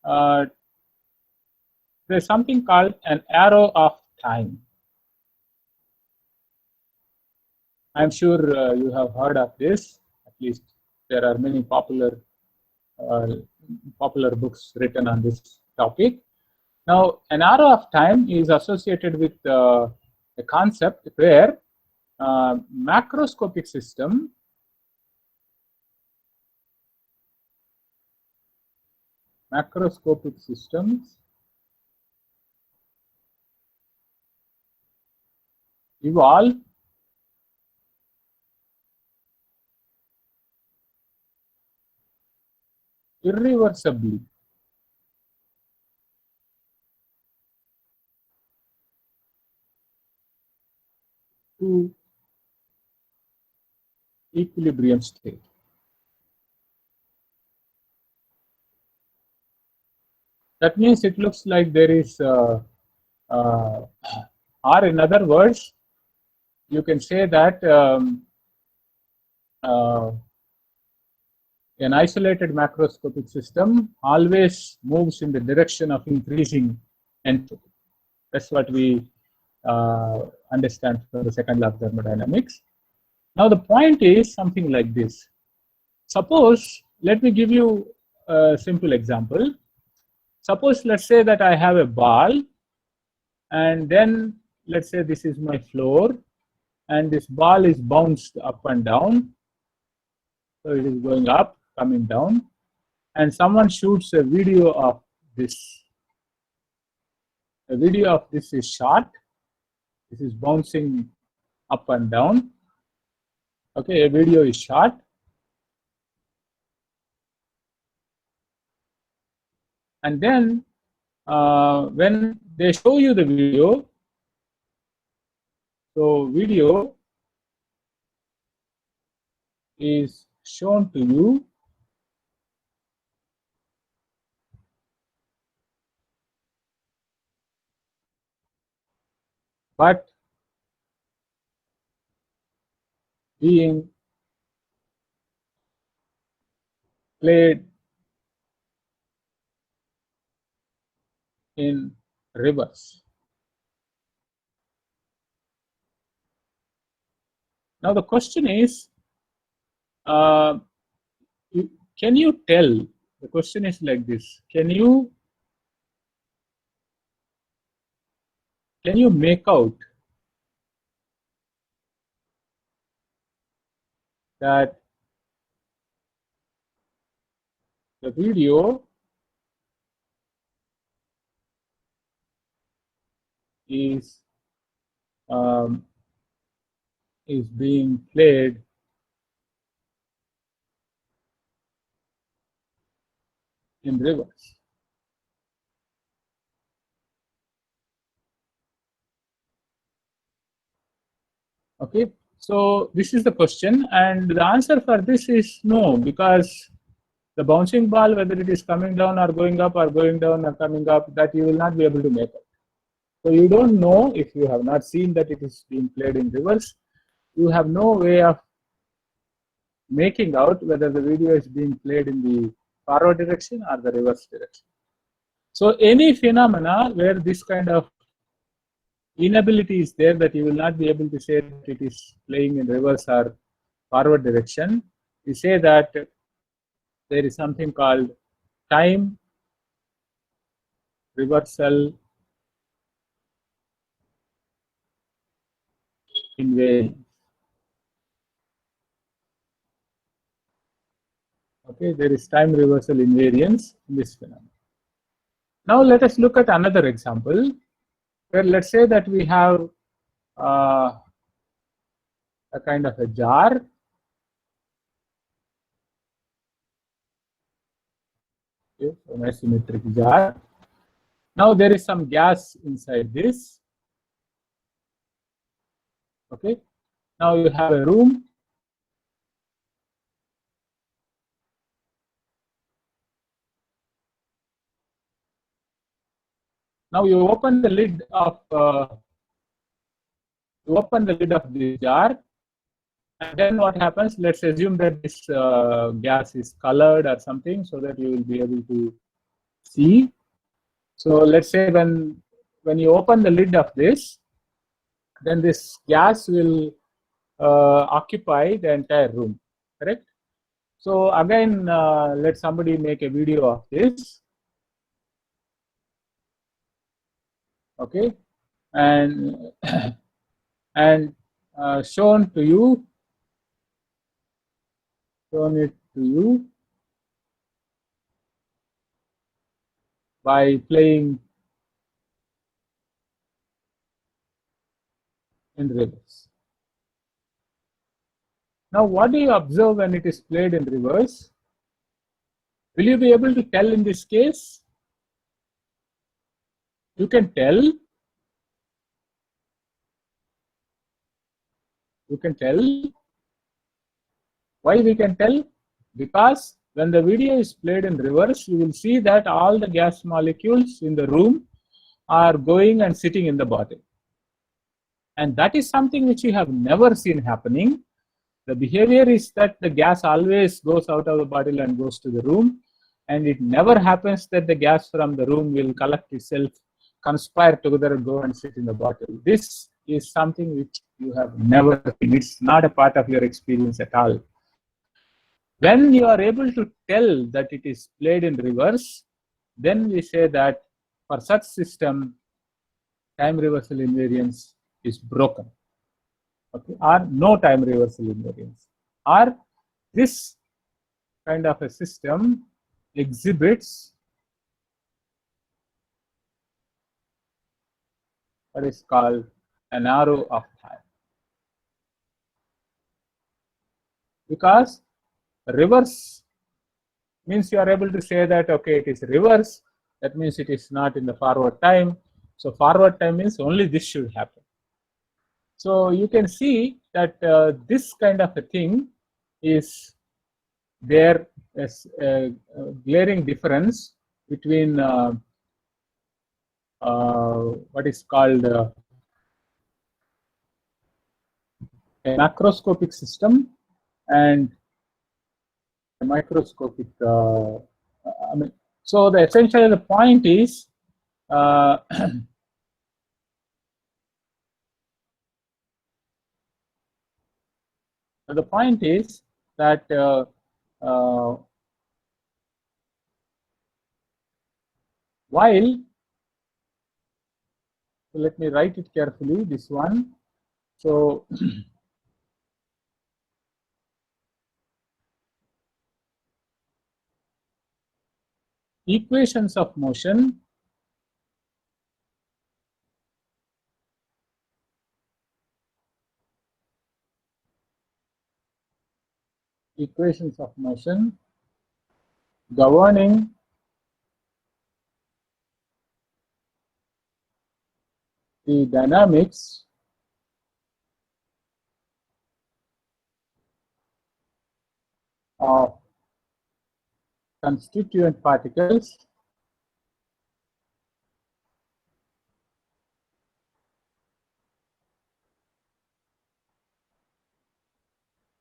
an arrow of time. I'm sure you have heard of this. At least there are many popular books written on this topic. Now, an arrow of time is associated with a concept where macroscopic systems evolve irreversibly to equilibrium state. That means it looks like there is, or in other words, you can say that an isolated macroscopic system always moves in the direction of increasing entropy. That's what we understand from the second law of thermodynamics. Now the point is something like this. Suppose, let me give you a simple example. Suppose, let's say that I have a ball, and then let's say this is my floor, and this ball is bounced up and down. So it is going up, coming down, and someone shoots a video of this. A video of this is shot. This is bouncing up and down. Okay, a video is shot. And then when they show you the video, so video is shown to you but being played in reverse. Now the question is, can you tell? The question is like this: Can you make out that the video is being played in reverse? Okay, so this is the question, and the answer for this is no, because the bouncing ball, whether it is coming down or going up or going down or coming up, that you will not be able to make out. So you don't know, if you have not seen that it is being played in reverse, you have no way of making out whether the video is being played in the forward direction or the reverse direction. So any phenomena where this kind of inability is there, that you will not be able to say that it is playing in reverse or forward direction, we say that there is something called time reversal invariance. Okay, there is time reversal invariance in this phenomenon. Now let us look at another example, where let's say that we have a kind of a jar. Okay, so an asymmetric jar. Now there is some gas inside this. Okay, now you have a room. Now you open the lid of the jar, and then what happens? Let's assume that this gas is colored or something, so that you will be able to see. So let's say when you open the lid of this, then this gas will occupy the entire room, correct? So again, let somebody make a video of this. Okay, and shown it to you by playing in reverse. Now, what do you observe when it is played in reverse? Will you be able to tell in this case? You can tell. You can tell. Why we can tell? Because when the video is played in reverse, you will see that all the gas molecules in the room are going and sitting in the bottle. And that is something which you have never seen happening. The behavior is that the gas always goes out of the bottle and goes to the room. And it never happens that the gas from the room will collect itself, conspire together and go and sit in the bottle. This is something which you have never seen. It's not a part of your experience at all. When you are able to tell that it is played in reverse, then we say that for such system, time reversal invariance is broken. Okay, or no time reversal invariance. Or this kind of a system exhibits what is called an arrow of time. Because reverse means you are able to say that, okay, it is reverse. That means it is not in the forward time. So forward time means only this should happen. So you can see that this kind of a thing is there as a glaring difference between what is called a macroscopic system and a microscopic. So the essentially the point is the point is that while, so let me write it carefully, this one. So equations of motion governing the dynamics of constituent particles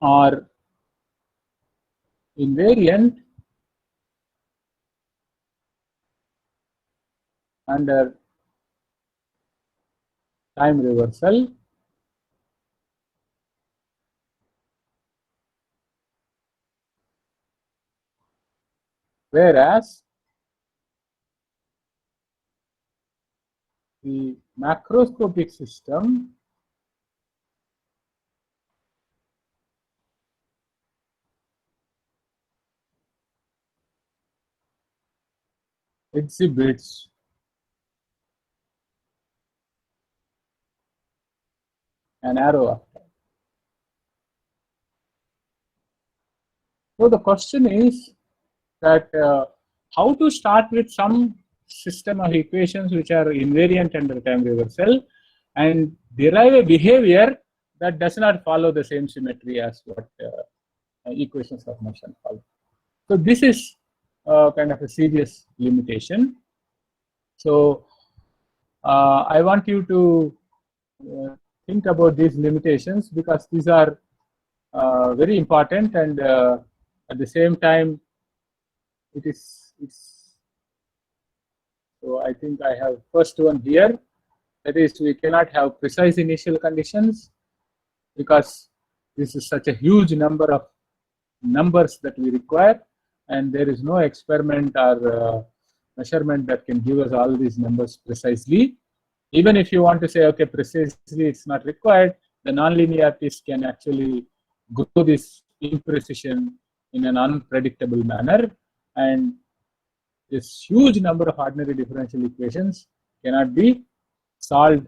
are invariant under time reversal, whereas the macroscopic system exhibits an arrow of time. So the question is that how to start with some system of equations which are invariant under time reversal and derive a behavior that does not follow the same symmetry as what equations of motion follow. So this is kind of a serious limitation. So I want you to think about these limitations because these are very important, and at the same time it's so I think I have first one here, that is we cannot have precise initial conditions because this is such a huge number of numbers that we require, and there is no experiment or measurement that can give us all these numbers precisely. Even if you want to say, okay, precisely it's not required, the nonlinearities can actually grow this imprecision in an unpredictable manner, and this huge number of ordinary differential equations cannot be solved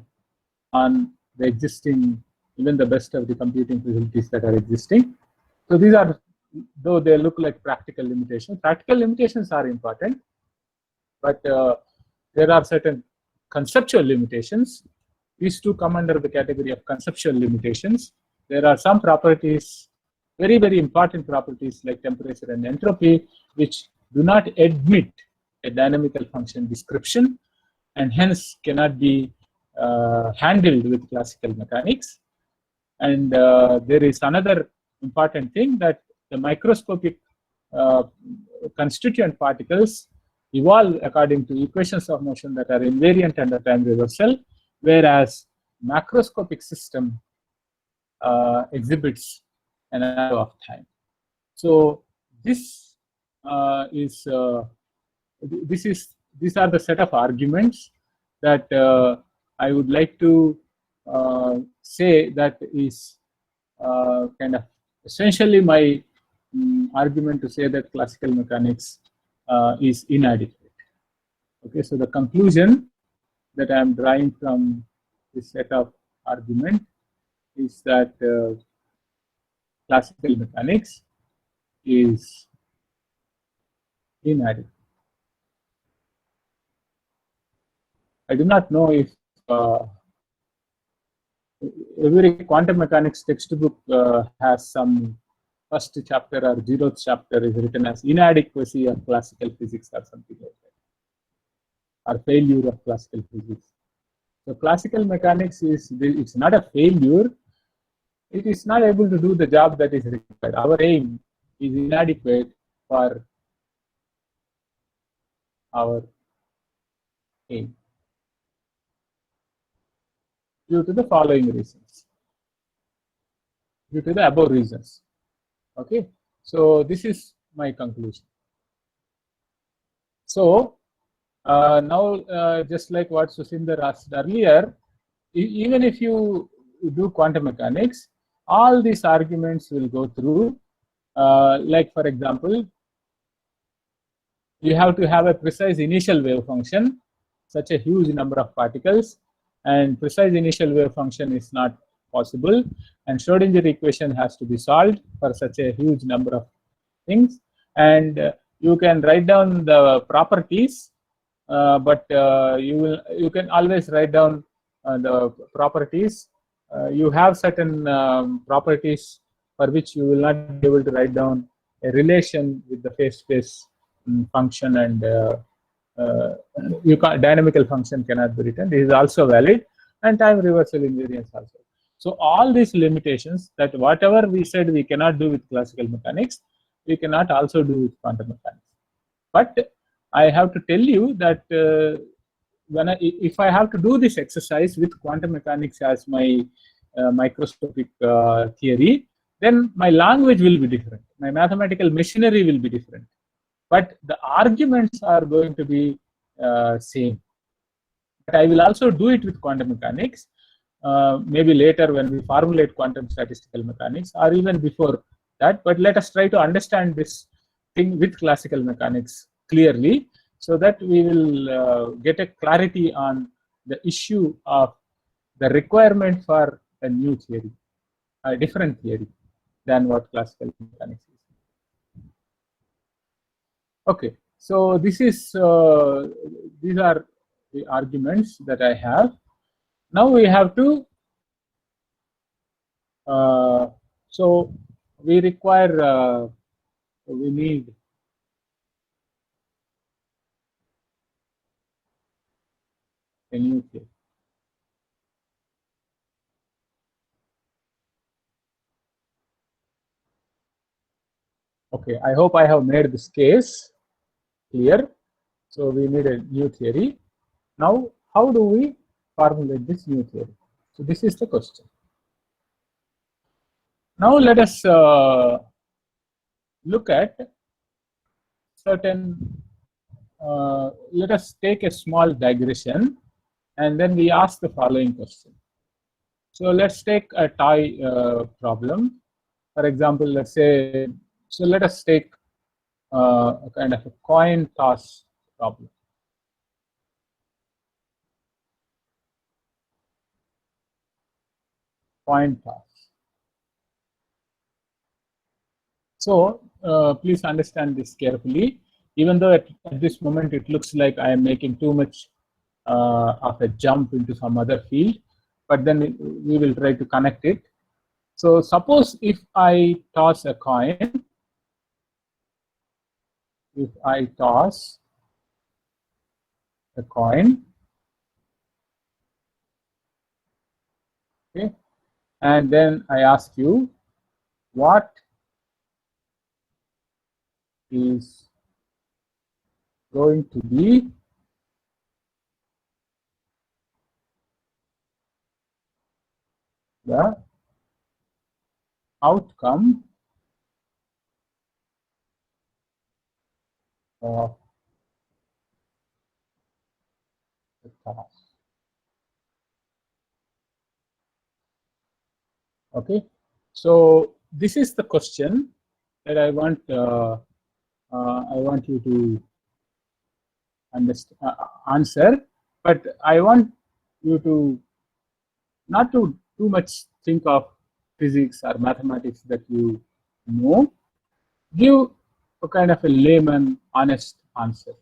on the existing, even the best of the computing facilities that are existing. So these are, though they look like practical limitations are important, but there are certain conceptual limitations. These two come under the category of conceptual limitations. There are some properties, very, very important properties like temperature and entropy, which do not admit a dynamical function description and hence cannot be handled with classical mechanics. And there is another important thing, that the microscopic constituent particles evolve according to equations of motion that are invariant under time reversal, whereas macroscopic system exhibits an arrow of time. So these are the set of arguments that I would like to say that is kind of essentially my argument to say that classical mechanics is inadequate. Okay, so the conclusion that I am drawing from this set of argument is that classical mechanics is inadequate. I do not know if every quantum mechanics textbook has some first chapter or 0th chapter is written as inadequacy of classical physics or something like that, or failure of classical physics. So classical mechanics it's not a failure. It is not able to do the job that is required. Our aim is inadequate for our aim due to the following reasons, due to the above reasons. Okay, so this is my conclusion. So now, just like what Susinder asked earlier, even if you do quantum mechanics, all these arguments will go through. Like for example, you have to have a precise initial wave function, such a huge number of particles, and precise initial wave function is not possible, and Schrodinger equation has to be solved for such a huge number of things, and you can write down the properties, but you can always write down the properties. You have certain properties for which you will not be able to write down a relation with the phase-space function, and dynamical function cannot be written. This is also valid, and time reversal invariance also. So all these limitations, that whatever we said we cannot do with classical mechanics, we cannot also do with quantum mechanics. But I have to tell you that if I have to do this exercise with quantum mechanics as my microscopic theory, then my language will be different, my mathematical machinery will be different, but the arguments are going to be same. But I will also do it with quantum mechanics, maybe later when we formulate quantum statistical mechanics, or even before that. But let us try to understand this thing with classical mechanics clearly, so that we will get a clarity on the issue of the requirement for a new theory, a different theory than what classical mechanics is. Okay, so this is these are the arguments that I have. Now we have to so we require we need a new theory. Okay, I hope I have made this case clear. So we need a new theory. Now, how do we formulate this new theory? So this is the question. Now let us look at certain, let us take a small digression, and then we ask the following question. So let's take a toy problem. For example, let's say, so let us take a kind of a coin toss problem. coin toss. So please understand this carefully. Even though at this moment it looks like I am making too much of a jump into some other field, but then we will try to connect it. So suppose if I toss a coin, if I toss a coin, okay, and then I ask you what is going to be the outcome of the toss. Okay, so this is the question that I want you to understand, answer, but I want you to not to too much think of physics or mathematics that you know. Give a kind of a layman, honest answer.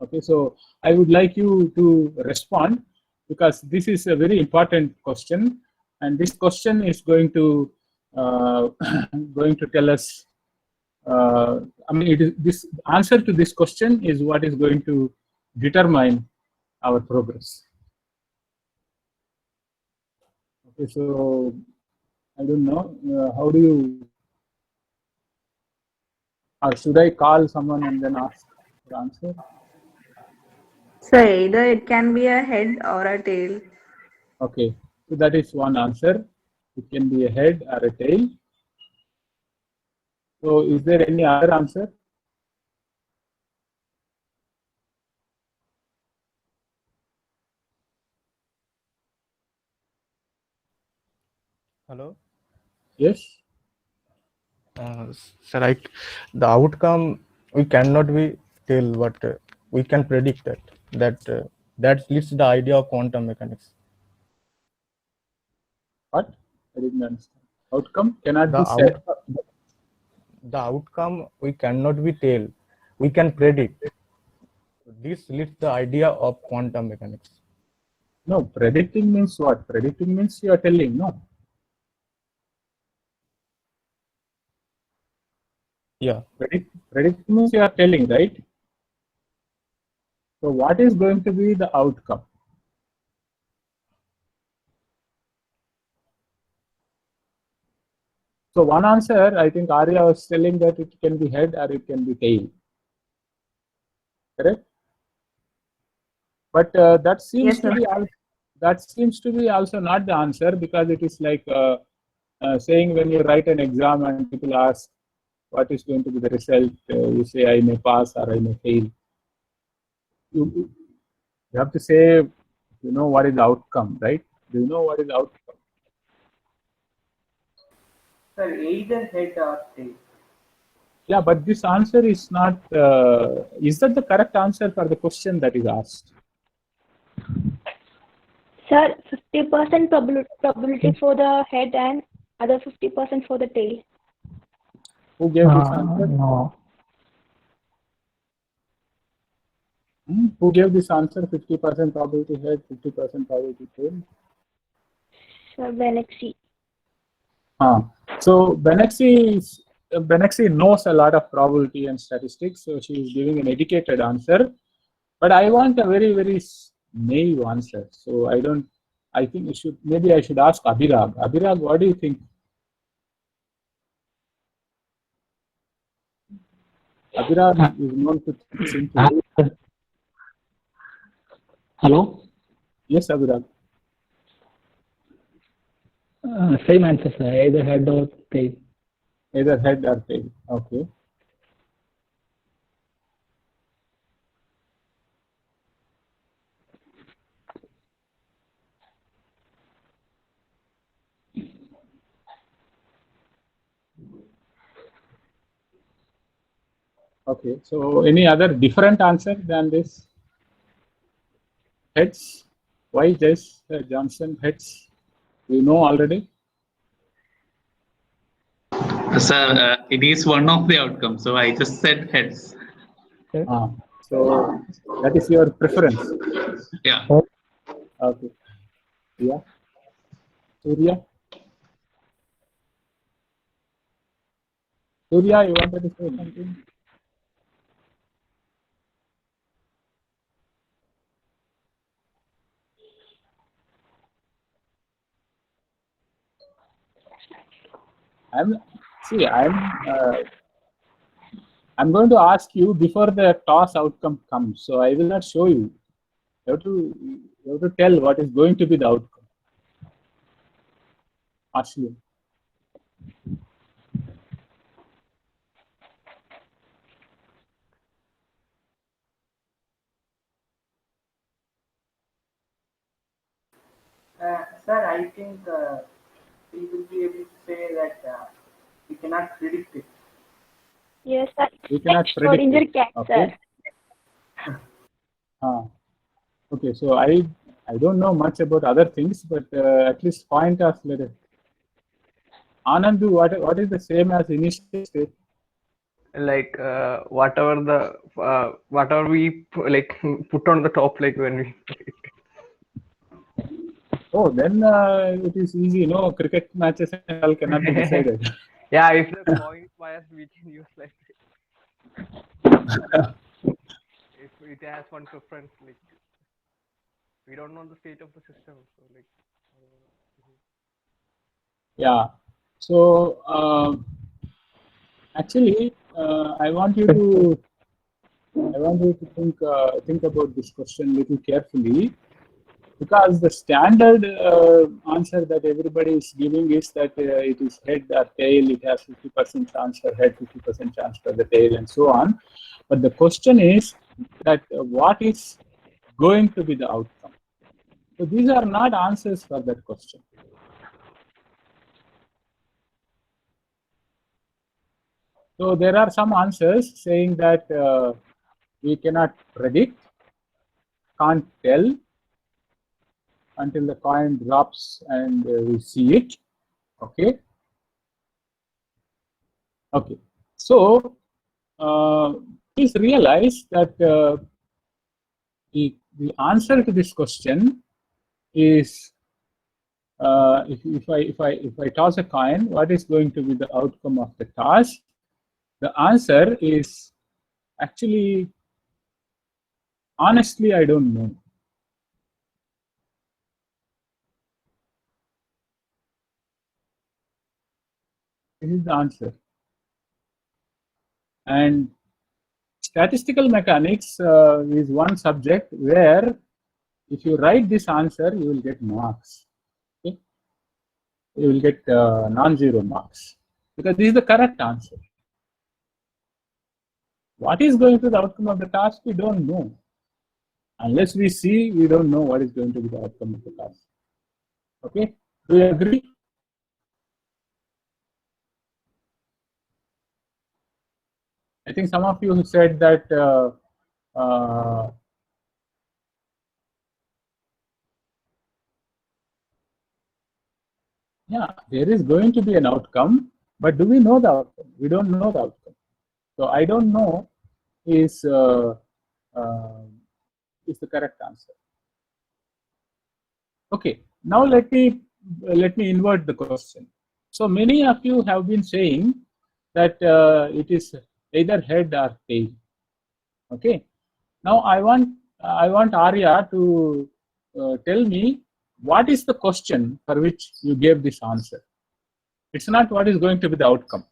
Okay, so I would like you to respond, because this is a very important question, and this question is going to going to tell us. I mean, it is this answer to this question is what is going to determine our progress. Okay, so I don't know. How do you? Or should I call someone and then ask for answer? So either it can be a head or a tail. Okay, so that is one answer. It can be a head or a tail. So is there any other answer? Hello. Yes. Sir, the outcome we cannot be tell, but we can predict that leads to the idea of quantum mechanics. What? I didn't understand. Outcome cannot The be said. the outcome we cannot be tell, we can predict. This leads the idea of quantum mechanics. No, predicting means what? Predicting means you are telling, no? Yeah. Predicting means you are telling, right? So what is going to be the outcome? So one answer, I think Arya was telling that it can be head or it can be tail. Correct? But that seems to be also not the answer, because it is like saying when you write an exam and people ask what is going to be the result, you say I may pass or I may fail. You have to say, you know, what is the outcome, right? Do you know what is the outcome? Sir, either head or tail. Yeah, but this answer is not. Is that the correct answer for the question that is asked? Sir, 50% probability for the head and other 50% for the tail. Who gave this answer? No. Who gave this answer? 50% probability head, 50% probability tail. Sir, Benexi. So Benexi knows a lot of probability and statistics, so she is giving an educated answer. But I want a very, very naive answer. So I think maybe I should ask Abhirag. Abhirag, what do you think? Abhirag is known to think simply. Hello? Yes, Abhirag. Same answer, sir. Either head or tail. Either head or tail. Okay. Okay. So any other different answer than this? Heads. Why this, Johnson? Heads. You know already? Sir, it is one of the outcomes. So I just said heads. So that is your preference. Yeah. Okay. Yeah. Surya? Surya, you wanted to say something? I'm going to ask you before the toss outcome comes. So I will not show you. You have to tell what is going to be the outcome. Ashwin. Sir, I think we will be able to say that we cannot predict it. Yes, sir. We cannot predict Schrodinger it. cat, Okay. sir. Okay. So I don't know much about other things, but at least point us later. Anandu, what is the same as initial state? Like whatever we put on the top, like when we. Oh, then it is easy. No, cricket matches and all cannot be decided. Yeah, if the coin bias we can use like if it has one preference, like we don't know the state of the system, so like. Yeah. So actually, I want you to think about this question a little carefully, because the standard answer that everybody is giving is that it is head or tail. It has 50% chance for head, 50% chance for the tail, and so on. But the question is that what is going to be the outcome? So these are not answers for that question. So there are some answers saying that we cannot predict, can't tell until the coin drops and we see it. Okay. Okay. So please realize that the answer to this question is if I toss a coin, what is going to be the outcome of the toss? The answer is actually, honestly, I don't know. This is the answer. And statistical mechanics is one subject where if you write this answer, you will get marks. Okay? You will get non-zero marks because this is the correct answer. What is going to be the outcome of the task? We don't know. Unless we see, we don't know what is going to be the outcome of the task. Okay? Do you agree? I think some of you said that yeah, there is going to be an outcome, but do we know the outcome? We don't know the outcome. So I don't know is the correct answer. Okay, now let me invert the question. So many of you have been saying that it is either head or tail. Okay. Now I want Arya to tell me what is the question for which you gave this answer. It's not what is going to be the outcome.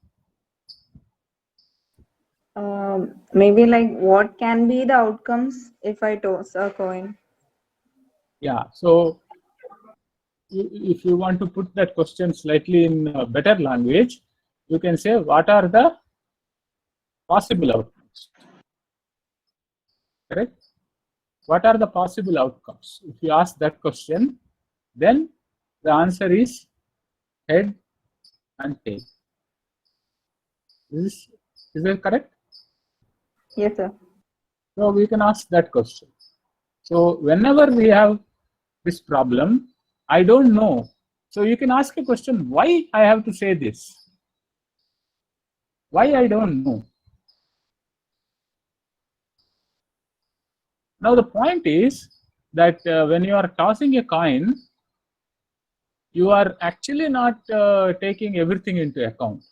Maybe like what can be the outcomes if I toss a coin? Yeah. So if you want to put that question slightly in a better language, you can say what are the possible outcomes. Correct? What are the possible outcomes? If you ask that question, then the answer is head and tail. Is that correct? Yes, sir. So we can ask that question. So whenever we have this problem, I don't know So you can ask a question, why I have to say this? Why I don't know? Now the point is that when you are tossing a coin, you are actually not taking everything into account.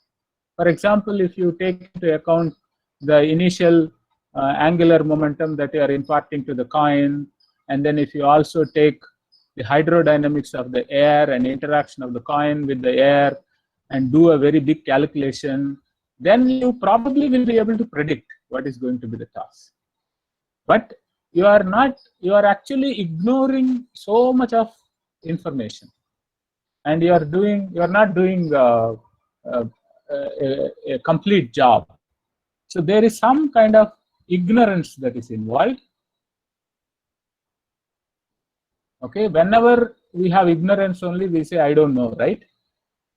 For example, if you take into account the initial angular momentum that you are imparting to the coin, and then if you also take the hydrodynamics of the air and interaction of the coin with the air and do a very big calculation, then you probably will be able to predict what is going to be the toss. But you are not, you are actually ignoring so much of information, and you are not doing a complete job. So there is some kind of ignorance that is involved. Okay, whenever we have ignorance only, we say I don't know, right?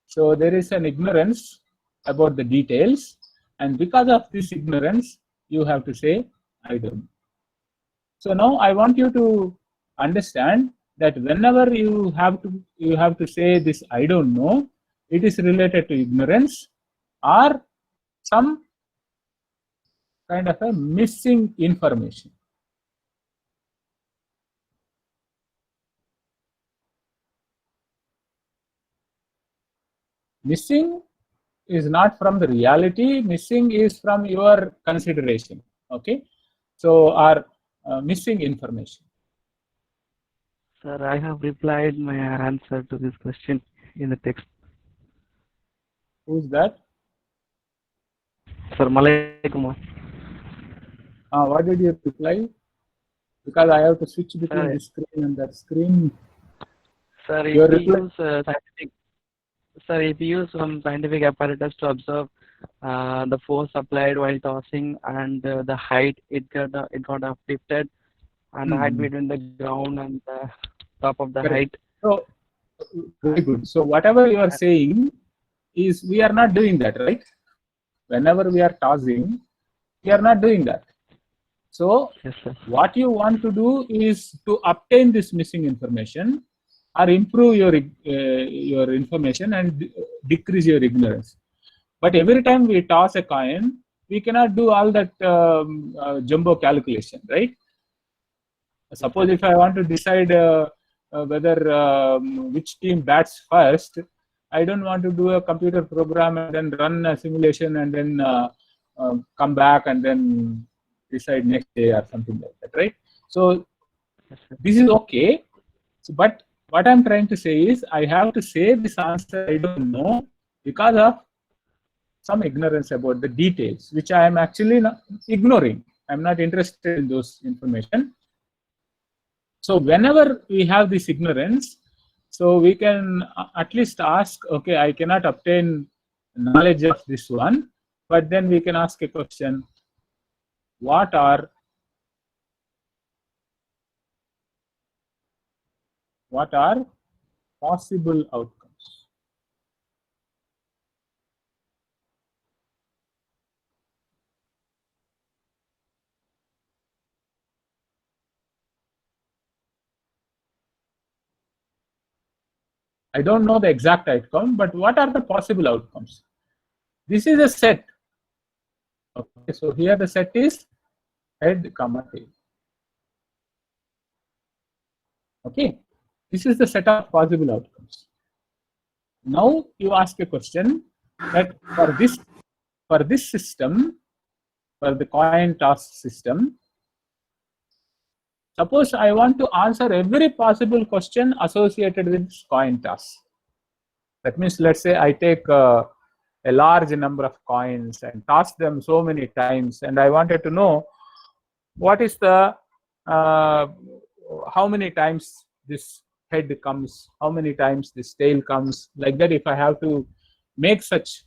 So there is an ignorance about the details, and because of this ignorance, you have to say I don't know. So now I want you to understand that whenever you have to say this I don't know, it is related to ignorance or some kind of a missing information. Missing is not from the reality, missing is from your consideration. Okay, so our missing information. Sir, I have replied my answer to this question in the text. Who's that? Sir, Malay Kumar. What did you reply? Because I have to switch between this screen and that screen. Sir, if you use some scientific apparatus to observe the force applied while tossing and the height it got uplifted, and the height between the ground and the top of the height. So very good. So whatever you are saying is we are not doing that, right? Whenever we are tossing, we are not doing that. So yes, sir. What you want to do is to obtain this missing information or improve your information and decrease your ignorance. But every time we toss a coin, we cannot do all that jumbo calculation, right? Suppose if I want to decide whether which team bats first, I don't want to do a computer program and then run a simulation and then come back and then decide next day or something like that, right? So this is okay, but what I'm trying to say is I have to say this answer I don't know because of some ignorance about the details, which I am actually ignoring. I'm not interested in those information. So whenever we have this ignorance, so we can at least ask, okay, I cannot obtain knowledge of this one, but then we can ask a question, what are possible outcomes? I don't know the exact outcome, but what are the possible outcomes? This is a set. Okay, so here the set is head, comma, tail. Okay, this is the set of possible outcomes. Now you ask a question that for this system, for the coin toss system, suppose I want to answer every possible question associated with coin toss. That means, let's say I take a large number of coins and toss them so many times, and I wanted to know what is the how many times this head comes, how many times this tail comes. Like that, if I have to make such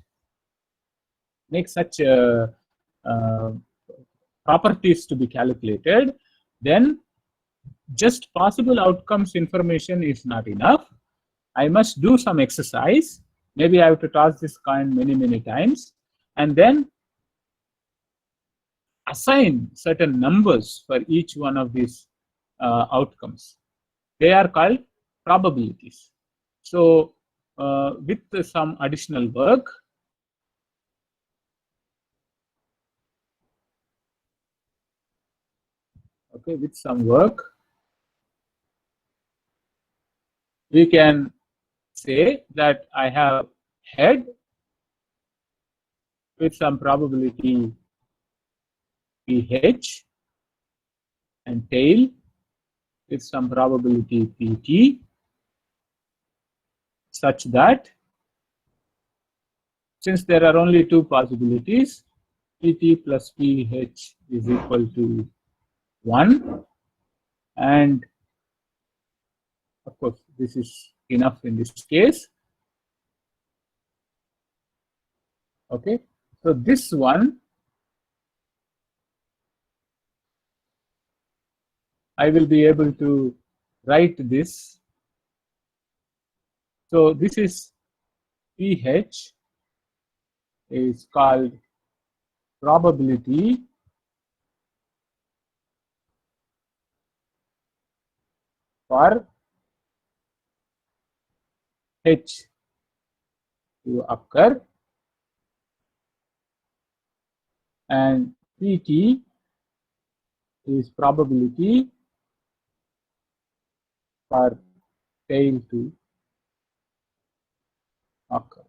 properties to be calculated, then just possible outcomes information is not enough. I must do some exercise. Maybe I have to toss this coin many times and then assign certain numbers for each one of these outcomes. They are called probabilities. So with some additional work, okay, with some work, we can say that I have head with some probability pH and tail with some probability pt, such that since there are only two possibilities, pt plus pH is equal to 1, and of course this is enough in this case. Okay, so this one I will be able to write this. So this is pH is called probability for H to occur, and PT is probability for tail to occur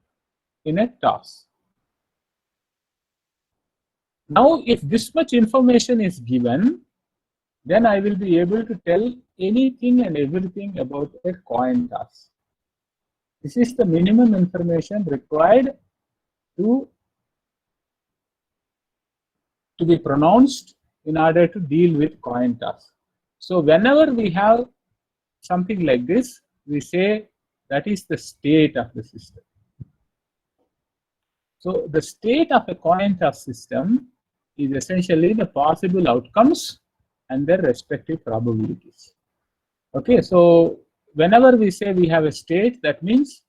in a toss. Now, if this much information is given, then I will be able to tell anything and everything about a coin toss. This is the minimum information required to be pronounced in order to deal with coin toss. So whenever we have something like this, we say that is the state of the system. So the state of a coin toss system is essentially the possible outcomes and their respective probabilities. Okay, so whenever we say we have a state, that means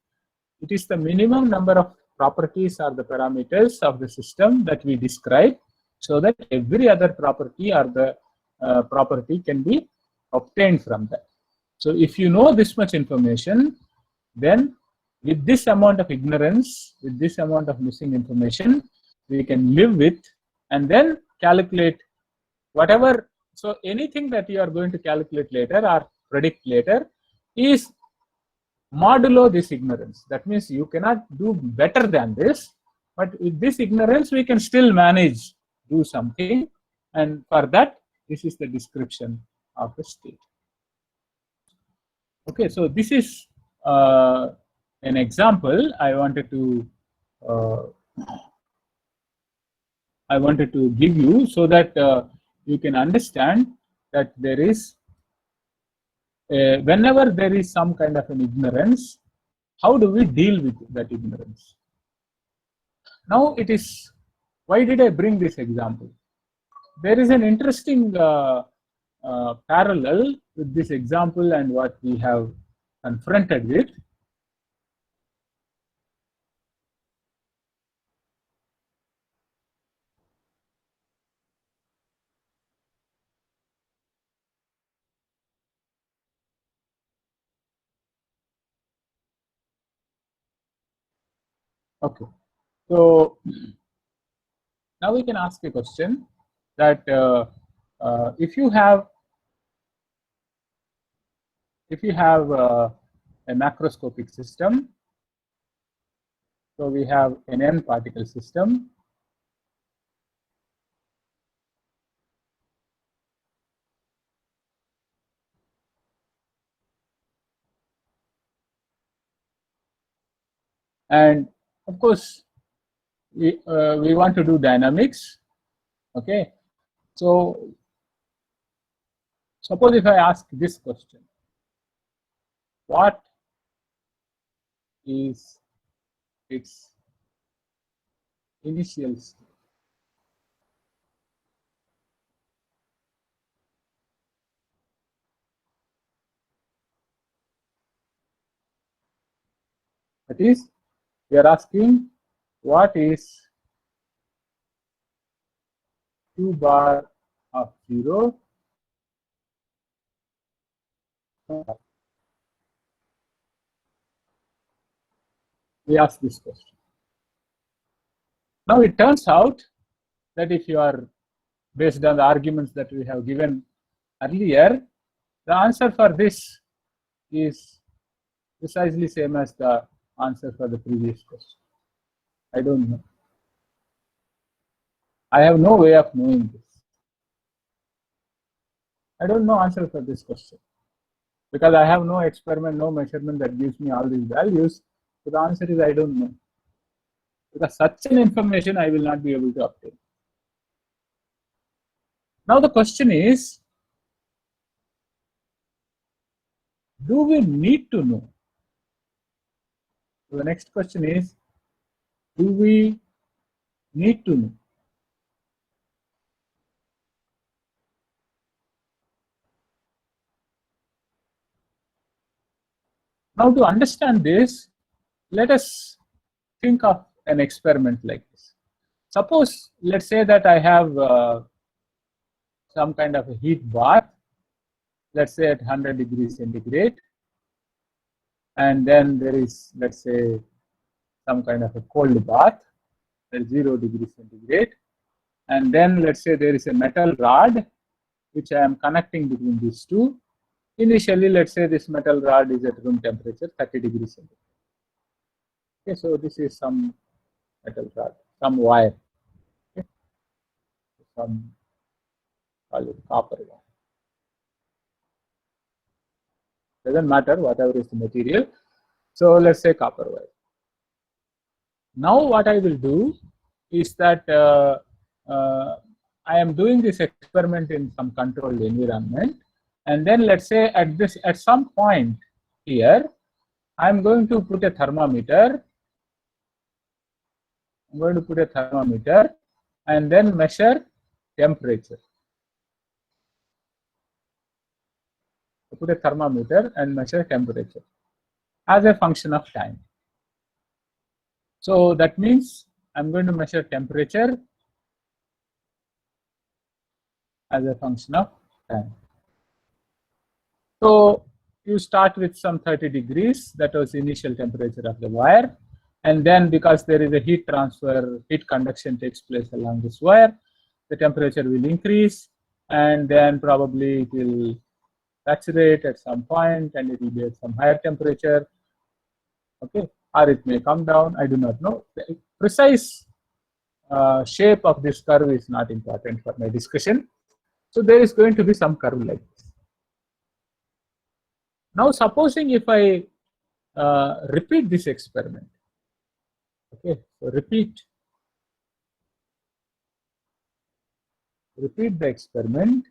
it is the minimum number of properties or the parameters of the system that we describe, so that every other property or the property can be obtained from that. So if you know this much information, then with this amount of ignorance, with this amount of missing information, we can live with and then calculate whatever. So anything that you are going to calculate later or predict later is modulo this ignorance. That means you cannot do better than this, but with this ignorance we can still manage, do something, and for that this is the description of the state. Okay, so this is an example I wanted to give you, so that you can understand that there is whenever there is some kind of an ignorance, how do we deal with that ignorance? Now it is, why did I bring this example? There is an interesting parallel with this example and what we have confronted with. Okay, so now we can ask a question that if you have a macroscopic system, so we have an n particle system, and of course we want to do dynamics. Okay, so suppose if I ask this question, what is its initial state? That is, we are asking what is q bar of 0 . we ask this question. Now it turns out that if you are based on the arguments that we have given earlier, the answer for this is precisely same as the answer for the previous question. I don't know. I have no way of knowing this. I don't know answer for this question because I have no experiment, no measurement that gives me all these values. So the answer is I don't know. Because such an information I will not be able to obtain. Now the question is, do we need to know? So the next question is, do we need to know? Now to understand this, let us think of an experiment like this. Suppose, let's say that I have some kind of a heat bath, let's say at 100 degrees centigrade, and then there is, let's say, some kind of a cold bath at 0 degrees centigrade, and then let's say there is a metal rod which I am connecting between these two. Initially, let's say this metal rod is at room temperature 30 degrees centigrade. Okay, so this is some metal rod, some wire, okay, some call it copper wire. Doesn't matter, whatever is the material. So let's say copper wire. Now what I will do is that I am doing this experiment in some controlled environment, and then let's say at some point here, I am going to put a thermometer. I'm going to put a thermometer and then measure temperature. I put a thermometer and measure temperature as a function of time. So that means I'm going to measure temperature as a function of time. So you start with some 30 degrees, that was the initial temperature of the wire. And then because there is a heat transfer, heat conduction takes place along this wire, the temperature will increase, and then probably it will saturate at some point and it will be at some higher temperature. Okay, or it may come down, I do not know. The precise shape of this curve is not important for my discussion. So there is going to be some curve like this. Now supposing if I repeat this experiment, okay, so repeat the experiment.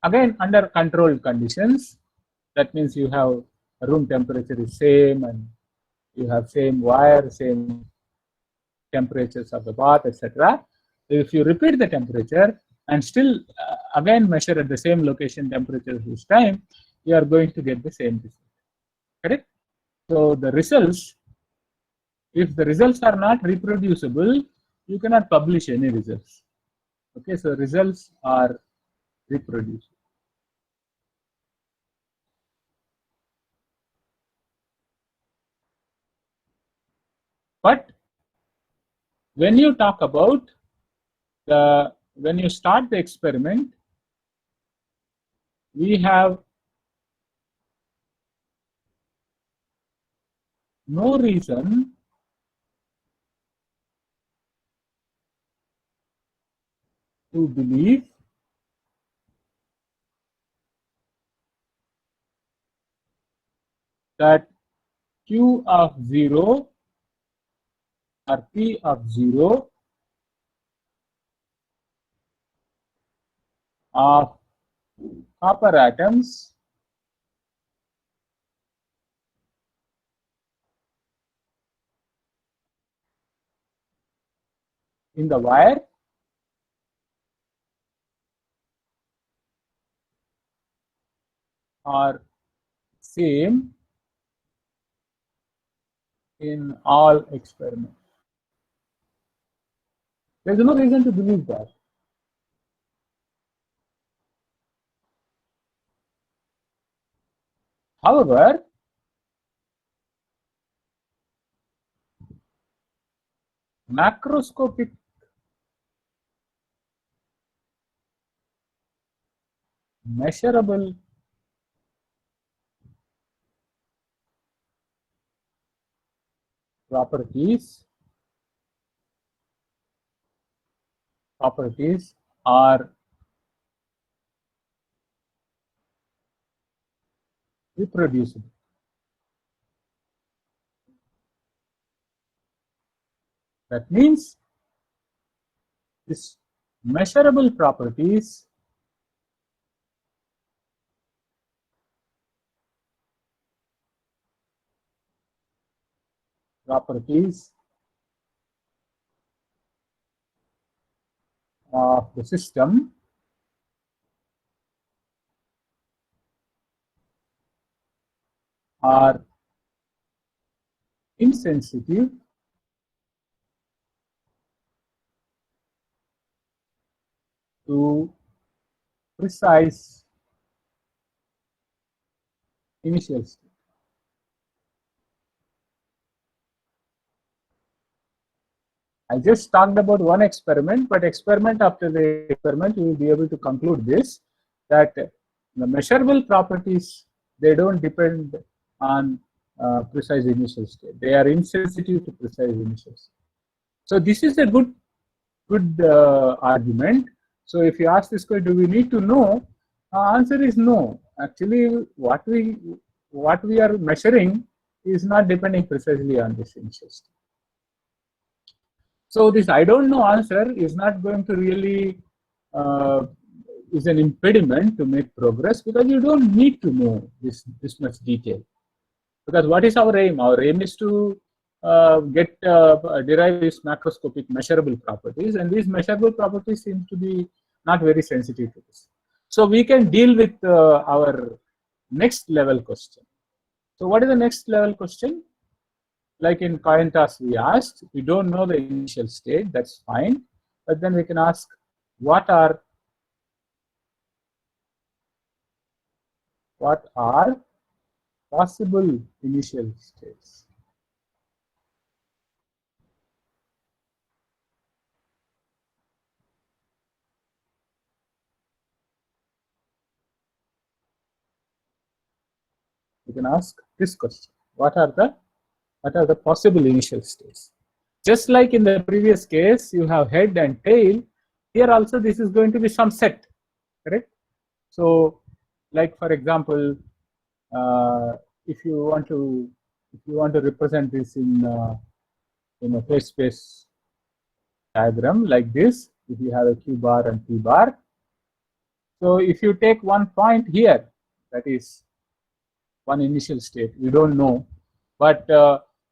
Again under controlled conditions, that means you have room temperature is same and you have same wire, same temperatures of the bath, etc. If you repeat the temperature and still again measure at the same location temperature this time, you are going to get the same result. Correct? So the results, if the results are not reproducible, you cannot publish any results. Okay, so results are reproducible. But when you talk about when you start the experiment, we have no reason to believe that Q of 0 or P of 0 of copper atoms in the wire are same in all experiments. There is no reason to believe that. However, macroscopic measurable properties are reproducible. That means this measurable properties of the system are insensitive to precise initial state. I just talked about one experiment, but experiment after the experiment, you will be able to conclude this, that the measurable properties, they don't depend on precise initial state. They are insensitive to precise initial state. So this is a good argument. So if you ask this question, do we need to know? Answer is no. Actually, what we are measuring is not depending precisely on this initial state. So this I don't know answer is not going to really is an impediment to make progress, because you don't need to know this much detail. Because what is our aim? Our aim is to derive these macroscopic measurable properties, and these measurable properties seem to be not very sensitive to this. So we can deal with our next level question. So what is the next level question? Like in coin toss, we asked, we don't know the initial state, that's fine. But then we can ask, what are possible initial states? We can ask this question: what are the possible initial states? Just like in the previous case, you have head and tail. Here also, this is going to be some set, correct? So, like for example, if you want to represent this in a phase space diagram like this, if you have a Q bar and P bar. So if you take one point here, that is one initial state, we don't know, but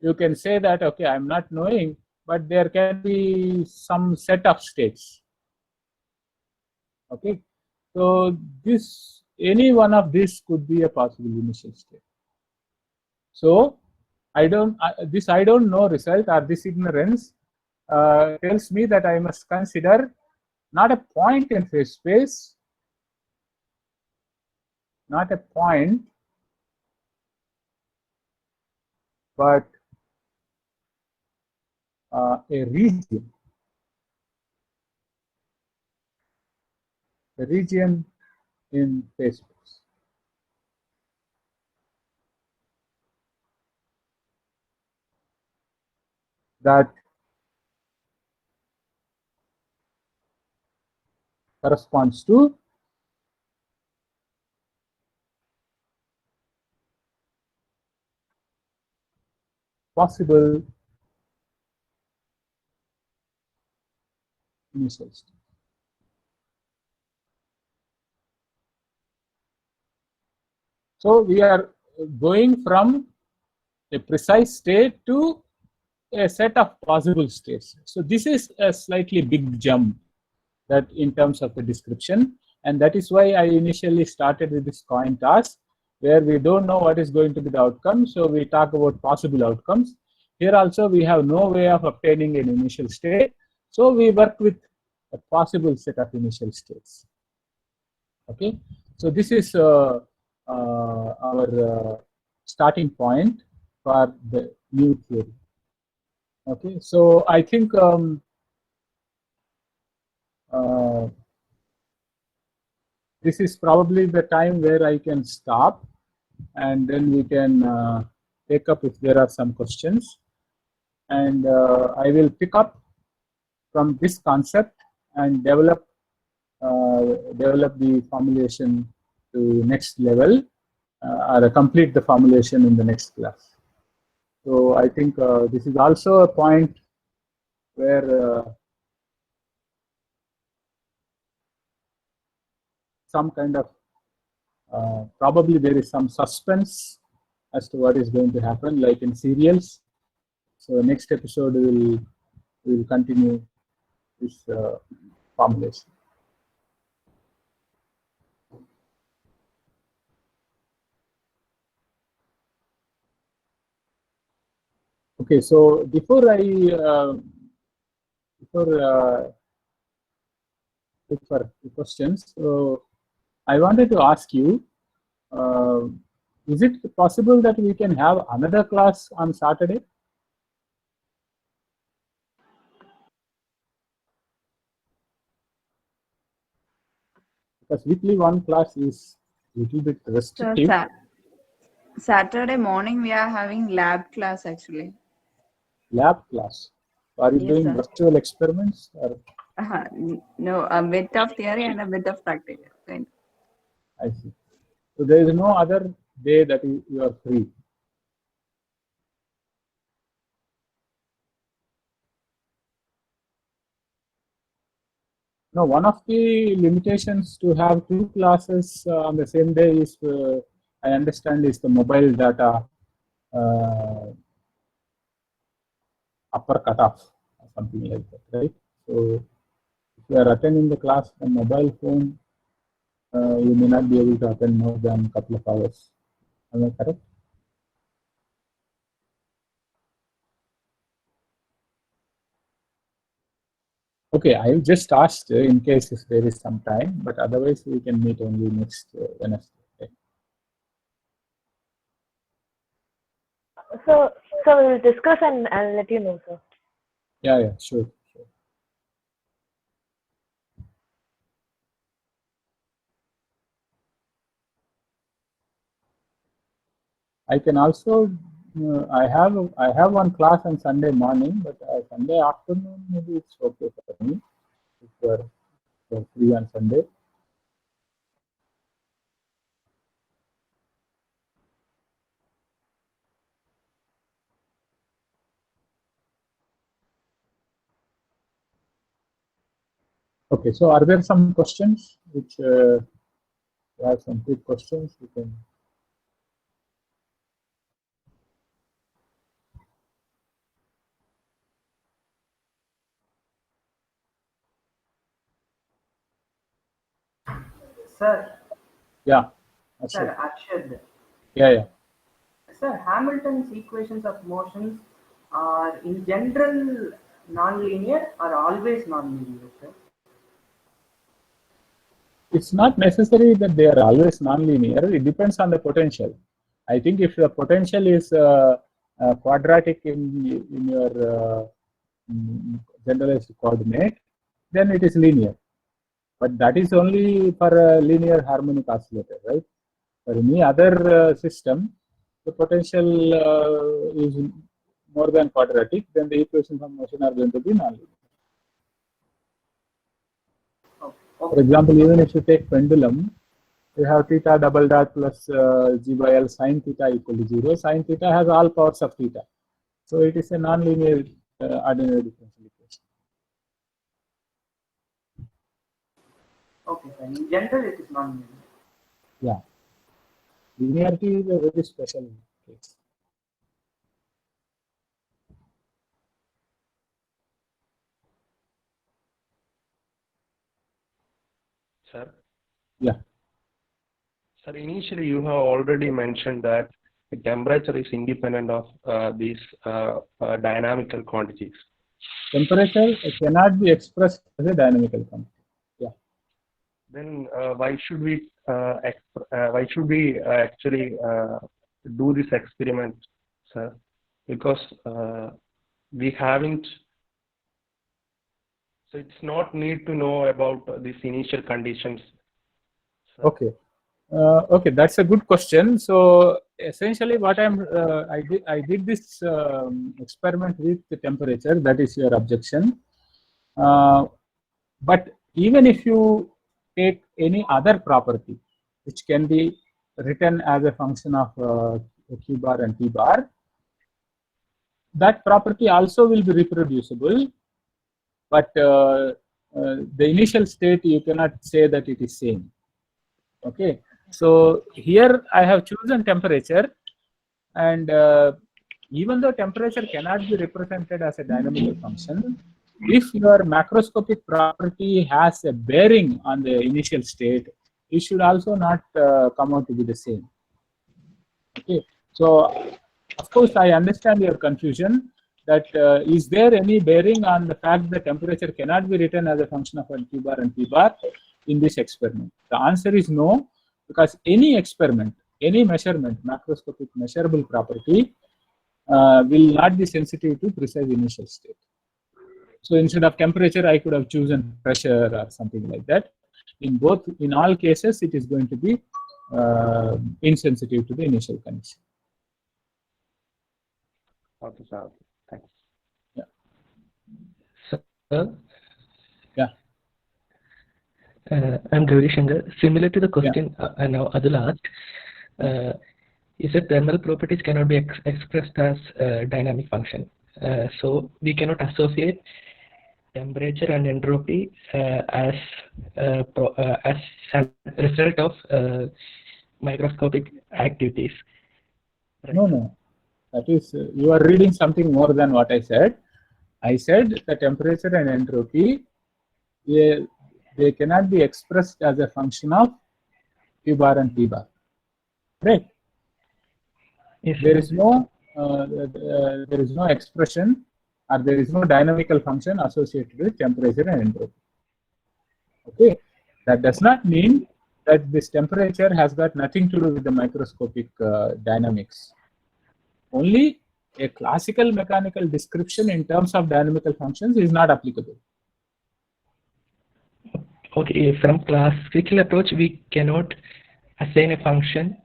you can say that, okay, I'm not knowing, but there can be some set of states. Okay, so any one of these could be a possible initial state. So I don't know result, or this ignorance tells me that I must consider not a point in phase space, not a point, but a region. A region in phase space. That corresponds to possible initial state. So we are going from a precise state to a set of possible states. So this is a slightly big jump that in terms of the description, and that is why I initially started with this coin toss, where we don't know what is going to be the outcome, so we talk about possible outcomes. Here also we have no way of obtaining an initial state, so we work with a possible set of initial states. Okay, so this is our starting point for the new theory. Okay, so I think this is probably the time where I can stop, and then we can take up if there are some questions. And I will pick up from this concept and develop the formulation to next level, or complete the formulation in the next class. So I think this is also a point where some kind of probably there is some suspense as to what is going to happen, like in serials. So next episode we will continue this formulation. Okay, so before I look for the questions, so I wanted to ask you, is it possible that we can have another class on Saturday? Because weekly one class is a little bit So restrictive. Saturday morning we are having lab class actually. Lab class. Are you Yes, doing sir. virtual experiments? Or? No, a bit of theory and a bit of practical. Right. I see. So there is no other day that you are free. No, one of the limitations to have two classes on the same day is, I understand, is the mobile data upper cutoff or something like that, right? So if you are attending the class from mobile phone, you may not be able to attend more than a couple of hours. Am I correct? Okay, I just asked in case if there is some time, but otherwise we can meet only next Wednesday. Okay. So we'll discuss and I'll let you know, sir. Yeah, sure. I can also, I have one class on Sunday morning, but Sunday afternoon maybe it's okay for me if you're free on Sunday. Okay, so are there some questions which you have some quick questions you can. Sir. Yeah. Sir, Arshad. Yeah. Sir, Hamilton's equations of motions are in general non-linear or always non-linear, sir? It's not necessary that they are always non-linear. It depends on the potential. I think if the potential is quadratic in your generalized coordinate, then it is linear. But that is only for a linear harmonic oscillator, right? For any other system, the potential is more than quadratic, then the equations of motion are going to be nonlinear. For example, even if you take pendulum, you have theta double dot plus g by L sine theta equal to 0. Sine theta has all powers of theta. So it is a nonlinear ordinary differential equation. Okay, sir. In general, it is non-linear. Yeah. Linearity is a very special case. Sir? Yeah. Sir, initially you have already mentioned that the temperature is independent of these dynamical quantities. Temperature cannot be expressed as a dynamical quantity. Yeah. Then why should we actually do this experiment, sir? Because we haven't. So it's not need to know about these initial conditions. Sir. Okay. Okay, that's a good question. So essentially, what I did this experiment with the temperature. That is your objection. But even if you take any other property, which can be written as a function of Q bar and P bar, that property also will be reproducible. But the initial state, you cannot say that it is same. Okay. So here I have chosen temperature, and even though temperature cannot be represented as a dynamical function, if your macroscopic property has a bearing on the initial state, it should also not come out to be the same. Okay. So of course I understand your confusion that is there any bearing on the fact that temperature cannot be written as a function of a Q bar and P bar in this experiment? The answer is no. Because any experiment, any measurement, macroscopic measurable property will not be sensitive to precise initial state. So instead of temperature, I could have chosen pressure or something like that. In all cases, it is going to be insensitive to the initial condition. Okay, sir. Thanks. Yeah. Sir? Yeah. I'm Gauri Shankar. Similar to the question now Adul asked, you said thermal properties cannot be expressed as a dynamic function. So we cannot associate temperature and entropy as a result of microscopic activities. Right? No. That is, you are reading something more than what I said. I said the temperature and entropy, they cannot be expressed as a function of Q bar and P bar. Right? Yes, there is no expression or there is no dynamical function associated with temperature and entropy. Okay, that does not mean that this temperature has got nothing to do with the microscopic dynamics. Only a classical mechanical description in terms of dynamical functions is not applicable. Okay, from classical approach, we cannot assign a function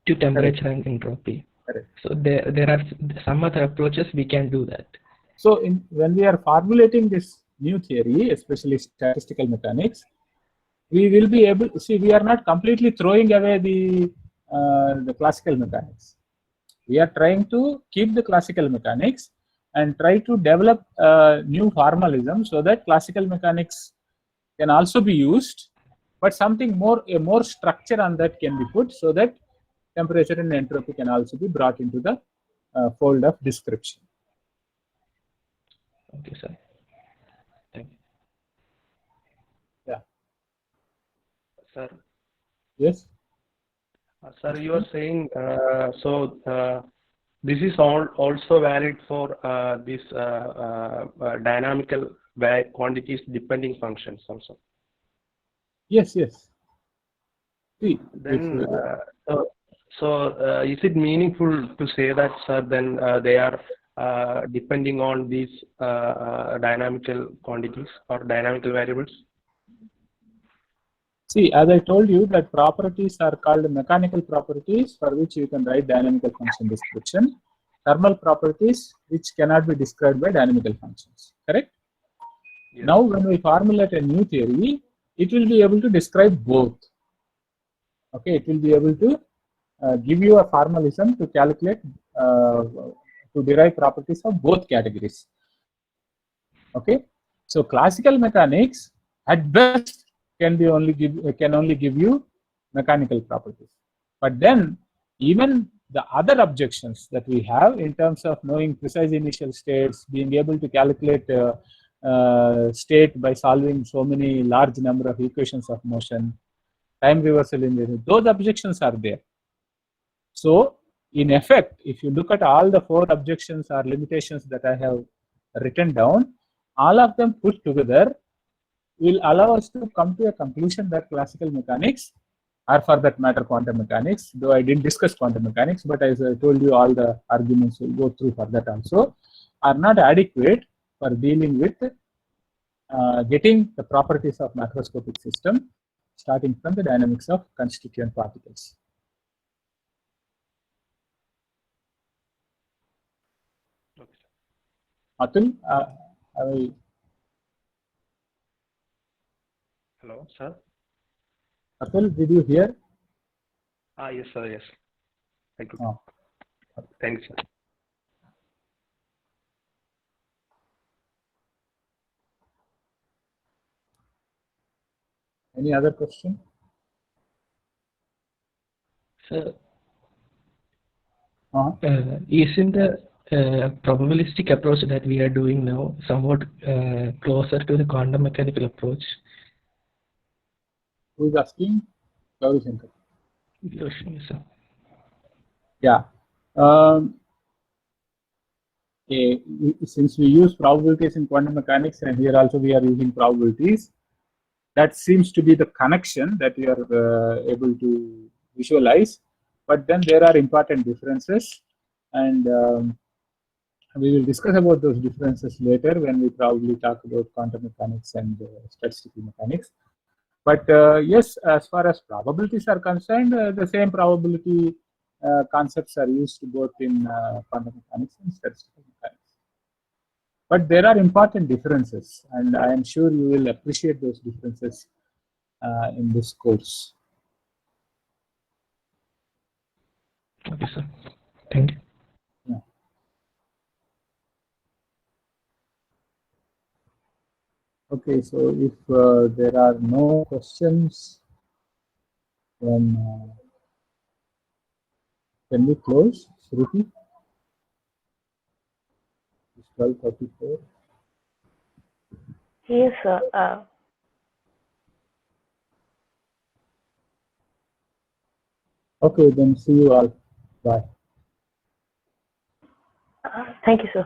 to temperature and entropy. Correct. So there are some other approaches we can do that. So when we are formulating this new theory, especially statistical mechanics, we will be able to see we are not completely throwing away the classical mechanics. We are trying to keep the classical mechanics and try to develop new formalism so that classical mechanics can also be used, but something more, a more structure on that can be put so that temperature and entropy can also be brought into the fold of description. Okay, sir. Thank you. Yeah. Sir. Yes. Sir, you are saying this is also valid for these dynamical quantities depending functions also. Yes. Yes. See, then is it meaningful to say that, sir? Then they are depending on these dynamical quantities or dynamical variables? See, as I told you, that properties are called mechanical properties for which you can write dynamical function description. Thermal properties which cannot be described by dynamical functions. Correct? Yes. Now, when we formulate a new theory, it will be able to describe both. Okay, it will be able to give you a formalism to calculate, to derive properties of both categories. Okay, so classical mechanics at best can only give you mechanical properties. But then even the other objections that we have in terms of knowing precise initial states, being able to calculate state by solving so many large number of equations of motion, time reversal in there, those objections are there. So in effect, if you look at all the 4 objections or limitations that I have written down, all of them put together will allow us to come to a conclusion that classical mechanics or for that matter quantum mechanics, though I didn't discuss quantum mechanics, but as I told you, all the arguments will go through for that also, are not adequate for dealing with getting the properties of macroscopic system, starting from the dynamics of constituent particles. Atul, Hello, sir. Atul, did you hear? Yes, sir. Yes. Thank you. Oh. Thanks, sir. Any other question? So, Isn't the probabilistic approach that we are doing now somewhat closer to the quantum mechanical approach? Who is asking? Gauri Shankar. Yes, sir. Yeah. Since we use probabilities in quantum mechanics, and here also we are using probabilities, that seems to be the connection that we are able to visualize. But then there are important differences, and we will discuss about those differences later when we probably talk about quantum mechanics and statistical mechanics. But yes, as far as probabilities are concerned, the same probability concepts are used both in quantum mechanics and statistical mechanics. But there are important differences, and I am sure you will appreciate those differences in this course. Okay, sir. Thank you. Yeah. Okay, so if there are no questions, then can we close, Shruti? It's 12:34. Yes, sir. Okay, then see you all. Bye. Thank you, sir.